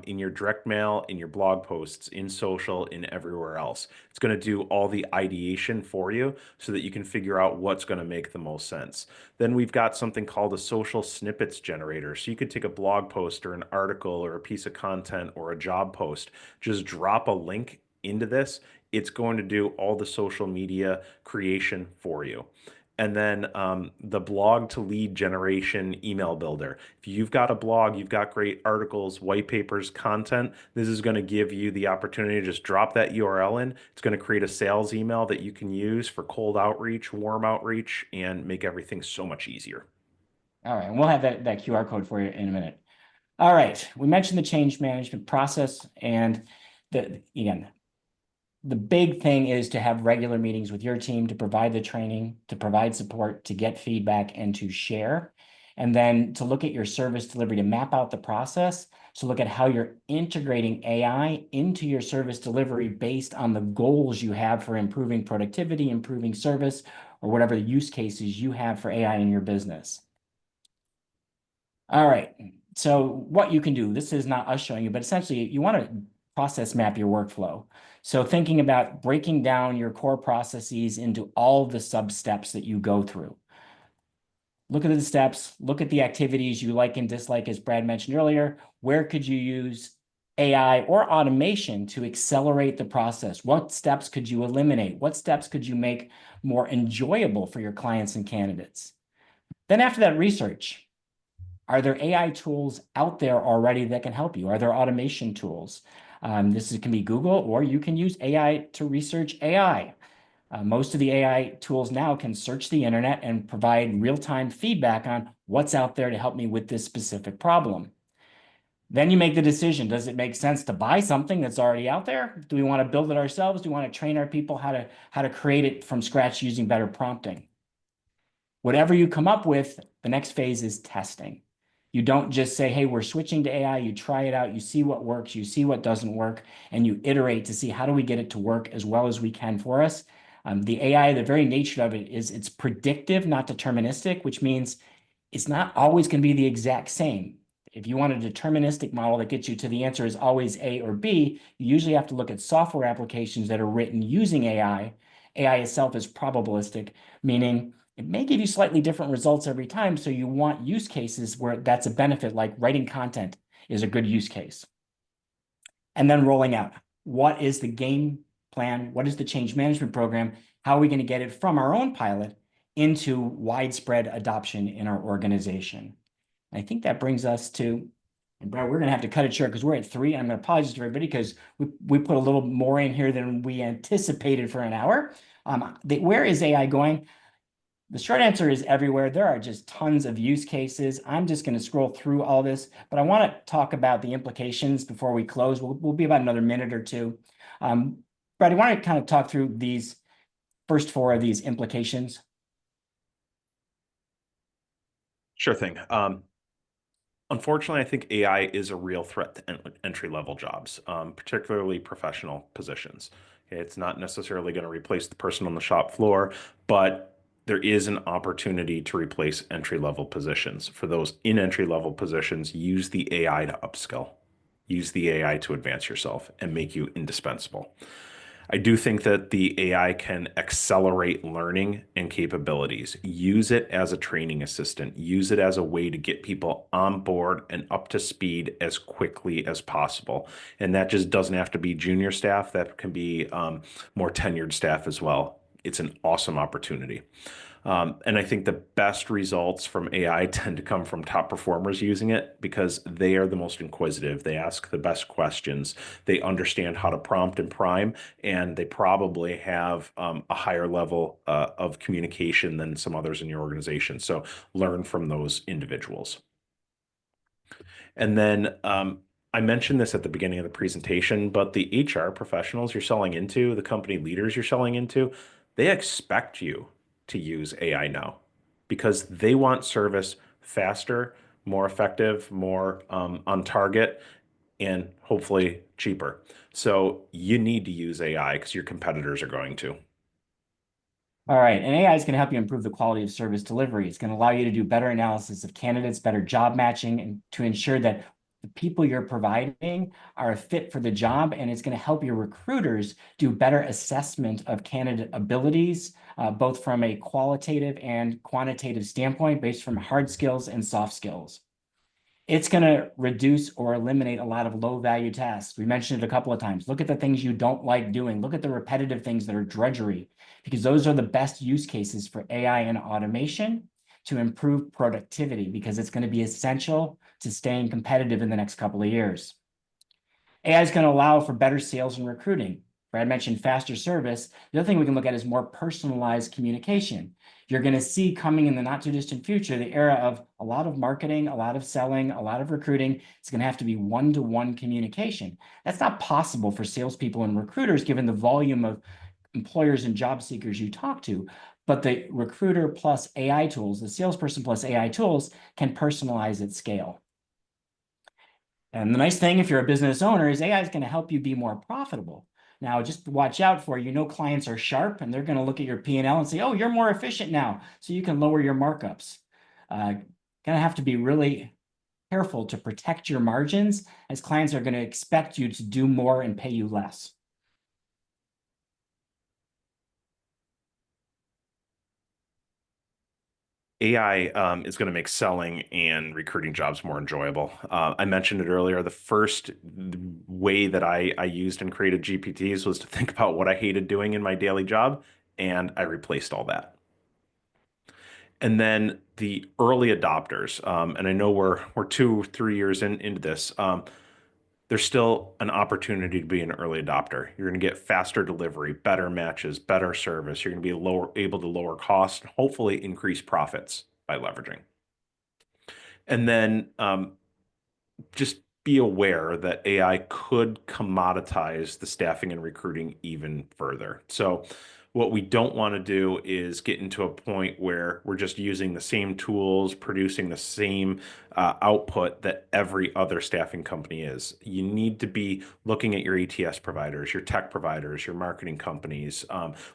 in your direct mail, in your blog posts, in social, in everywhere else. It's going to do all the ideation for you so that you can figure out what's going to make the most sense. Then we've got something called a social snippets generator. So you could take a blog post or an article or a piece of content or a job post, just drop a link into this. It's going to do all the social media creation for you. And then the blog to lead generation email builder. If you've got a blog, you've got great articles, white papers, content, this is going to give you the opportunity to just drop that URL in. It's going to create a sales email that you can use for cold outreach, warm outreach, and make everything so much easier. All right, and we'll have that QR code for you in a minute. All right, we mentioned the change management process, and again, the big thing is to have regular meetings with your team to provide the training, to provide support, to get feedback, and to share. And then to look at your service delivery, to map out the process. So look at how you're integrating AI into your service delivery based on the goals you have for improving productivity, improving service, or whatever the use cases you have for AI in your business. All right, so what you can do, this is not us showing you, but essentially you want to process map your workflow. So thinking about breaking down your core processes into all the sub steps that you go through. Look at the steps, look at the activities you like and dislike, as Brad mentioned earlier. Where could you use AI or automation to accelerate the process? What steps could you eliminate? What steps could you make more enjoyable for your clients and candidates? Then after that, research. Are there AI tools out there already that can help you? Are there automation tools? This can be Google, or you can use AI to research AI. Most of the AI tools now can search the internet and provide real-time feedback on what's out there to help me with this specific problem. Then you make the decision. Does it make sense to buy something that's already out there? Do we want to build it ourselves? Do we want to train our people how to create it from scratch using better prompting? Whatever you come up with, the next phase is testing. You don't just say, hey, we're switching to AI. You try it out, you see what works, you see what doesn't work, and you iterate to see how do we get it to work as well as we can for us. The AI, the very nature of it is it's predictive, not deterministic, which means it's not always going to be the exact same. If you want a deterministic model that gets you to the answer is always A or B, you usually have to look at software applications that are written using AI. AI itself is probabilistic, meaning it may give you slightly different results every time. So you want use cases where that's a benefit, like writing content is a good use case. And then rolling out. What is the game plan? What is the change management program? How are we going to get it from our own pilot into widespread adoption in our organization? I think that brings us to, and Brad, we're going to have to cut it short because we're at 3. I'm going to apologize to everybody because we put a little more in here than we anticipated for an hour. Where is AI going? The short answer is everywhere. There are just tons of use cases. I'm just going to scroll through all this, but I want to talk about the implications before we close. We'll be about another minute or two. Brad, I want to kind of talk through these first 4 of these implications. Sure thing. Unfortunately, I think AI is a real threat to entry-level jobs, particularly professional positions. Okay, it's not necessarily going to replace the person on the shop floor, but there is an opportunity to replace entry-level positions. For those in entry-level positions, use the AI to upskill. Use the AI to advance yourself and make you indispensable. I do think that the AI can accelerate learning and capabilities. Use it as a training assistant. Use it as a way to get people on board and up to speed as quickly as possible. And that just doesn't have to be junior staff. That can be more tenured staff as well. It's an awesome opportunity. And I think the best results from AI tend to come from top performers using it because they are the most inquisitive. They ask the best questions. They understand how to prompt and prime, and they probably have a higher level of communication than some others in your organization. So learn from those individuals. And then I mentioned this at the beginning of the presentation, but the HR professionals you're selling into, the company leaders you're selling into, they expect you to use AI now because they want service faster, more effective, more on target, and hopefully cheaper. So you need to use AI because your competitors are going to. All right, and AI is going to help you improve the quality of service delivery. It's going to allow you to do better analysis of candidates, better job matching, and to ensure that the people you're providing are a fit for the job. And it's going to help your recruiters do better assessment of candidate abilities, both from a qualitative and quantitative standpoint, based from hard skills and soft skills. It's going to reduce or eliminate a lot of low value tasks. We mentioned it a couple of times. Look at the things you don't like doing. Look at the repetitive things that are drudgery, because those are the best use cases for AI and automation to improve productivity, because it's going to be essential to staying competitive in the next couple of years. AI is going to allow for better sales and recruiting. Brad mentioned faster service. The other thing we can look at is more personalized communication. You're going to see coming in the not too distant future the era of a lot of marketing, a lot of selling, a lot of recruiting. It's going to have to be one-to-one communication. That's not possible for salespeople and recruiters given the volume of employers and job seekers you talk to. But the recruiter plus AI tools, the salesperson plus AI tools can personalize at scale. And the nice thing, if you're a business owner, is AI is going to help you be more profitable. Now, just watch out for, clients are sharp and they're going to look at your P&L and say, oh, you're more efficient now, so you can lower your markups. Going to have to be really careful to protect your margins, as clients are going to expect you to do more and pay you less. AI is going to make selling and recruiting jobs more enjoyable. I mentioned it earlier. The first way that I used and created GPTs was to think about what I hated doing in my daily job, and I replaced all that. And then the early adopters, and I know we're 2-3 years into this. There's still an opportunity to be an early adopter. You're going to get faster delivery, better matches, better service. You're going to be able to lower costs, hopefully increase profits by leveraging. And then just be aware that AI could commoditize the staffing and recruiting even further. So What we don't want to do is get into a point where we're just using the same tools, producing the same output that every other staffing company is. You need to be looking at your ATS providers, your tech providers, your marketing companies,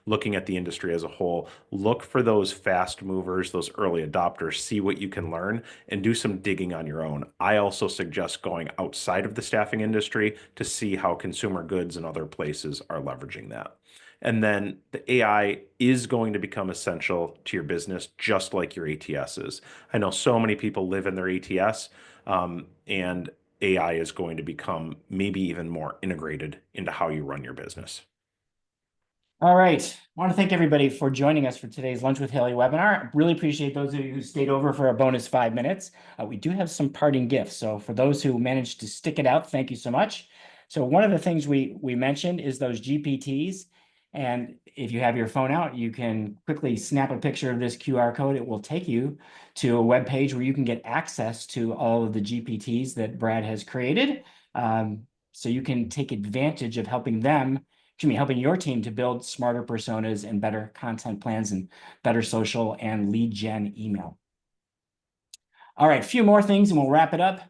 looking at the industry as a whole. Look for those fast movers, those early adopters, see what you can learn, and do some digging on your own. I also suggest going outside of the staffing industry to see how consumer goods and other places are leveraging that. And then the AI is going to become essential to your business, just like your ATSs. I know so many people live in their ATS, and AI is going to become maybe even more integrated into how you run your business. All right. I want to thank everybody for joining us for today's Lunch with Haley webinar. I really appreciate those of you who stayed over for a bonus 5 minutes. We do have some parting gifts. So for those who managed to stick it out, thank you so much. So one of the things we mentioned is those GPTs. And if you have your phone out, you can quickly snap a picture of this QR code. It will take you to a web page where you can get access to all of the GPTs that Brad has created. So you can take advantage of helping your team to build smarter personas and better content plans and better social and lead gen email. All right, a few more things and we'll wrap it up.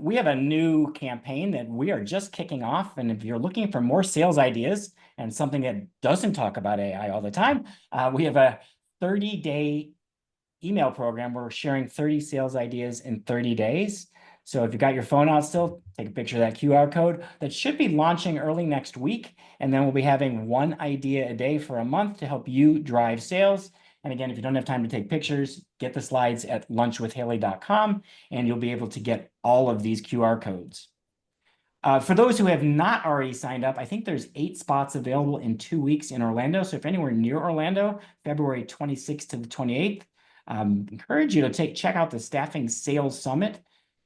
We have a new campaign that we are just kicking off. And if you're looking for more sales ideas and something that doesn't talk about AI all the time, we have a 30-day email program where we're sharing 30 sales ideas in 30 days. So if you've got your phone out still, take a picture of that QR code. That should be launching early next week. And then we'll be having one idea a day for a month to help you drive sales. And again, if you don't have time to take pictures, get the slides at lunchwithhaley.com, and you'll be able to get all of these QR codes. For those who have not already signed up, I think there's 8 spots available in 2 weeks in Orlando. So if anywhere near Orlando, February 26th to the 28th, encourage you to check out the Staffing Sales Summit.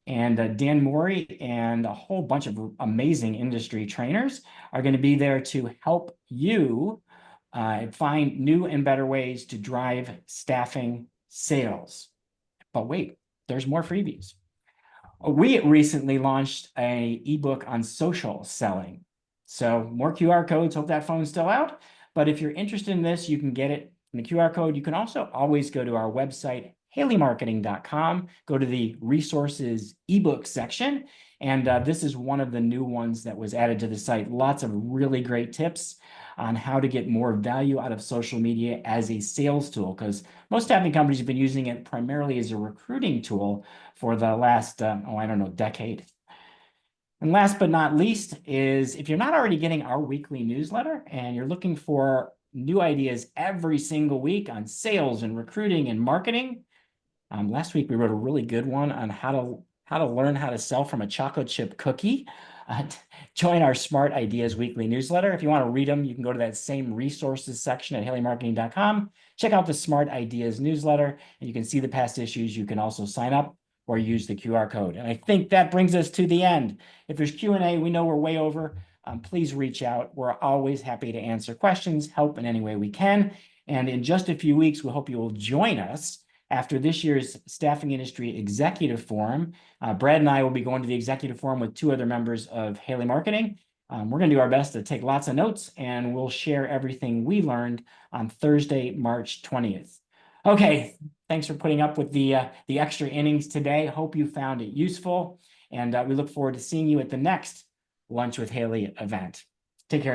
And Dan Morey and a whole bunch of amazing industry trainers are going to be there to help you find new and better ways to drive staffing sales. But wait, there's more freebies. We recently launched an ebook on social selling. So more QR codes, hope that phone's still out. But if you're interested in this, you can get it in the QR code. You can also always go to our website, haleymarketing.com, go to the resources ebook section. And this is one of the new ones that was added to the site. Lots of really great tips on how to get more value out of social media as a sales tool, because most staffing companies have been using it primarily as a recruiting tool for the last, decade. And last but not least is if you're not already getting our weekly newsletter and you're looking for new ideas every single week on sales and recruiting and marketing, last week we wrote a really good one on how to learn how to sell from a chocolate chip cookie. Join our Smart Ideas weekly newsletter. If you want to read them, you can go to that same resources section at haleymarketing.com. Check out the Smart Ideas newsletter, and you can see the past issues. You can also sign up or use the QR code. And I think that brings us to the end. If there's Q&A, we know we're way over. Please reach out. We're always happy to answer questions, help in any way we can. And in just a few weeks, we hope you will join us after this year's Staffing Industry Executive Forum. Brad and I will be going to the Executive Forum with 2 other members of Haley Marketing. We're going to do our best to take lots of notes, and we'll share everything we learned on Thursday, March 20th. Okay, thanks for putting up with the extra innings today. Hope you found it useful, and we look forward to seeing you at the next Lunch with Haley event. Take care.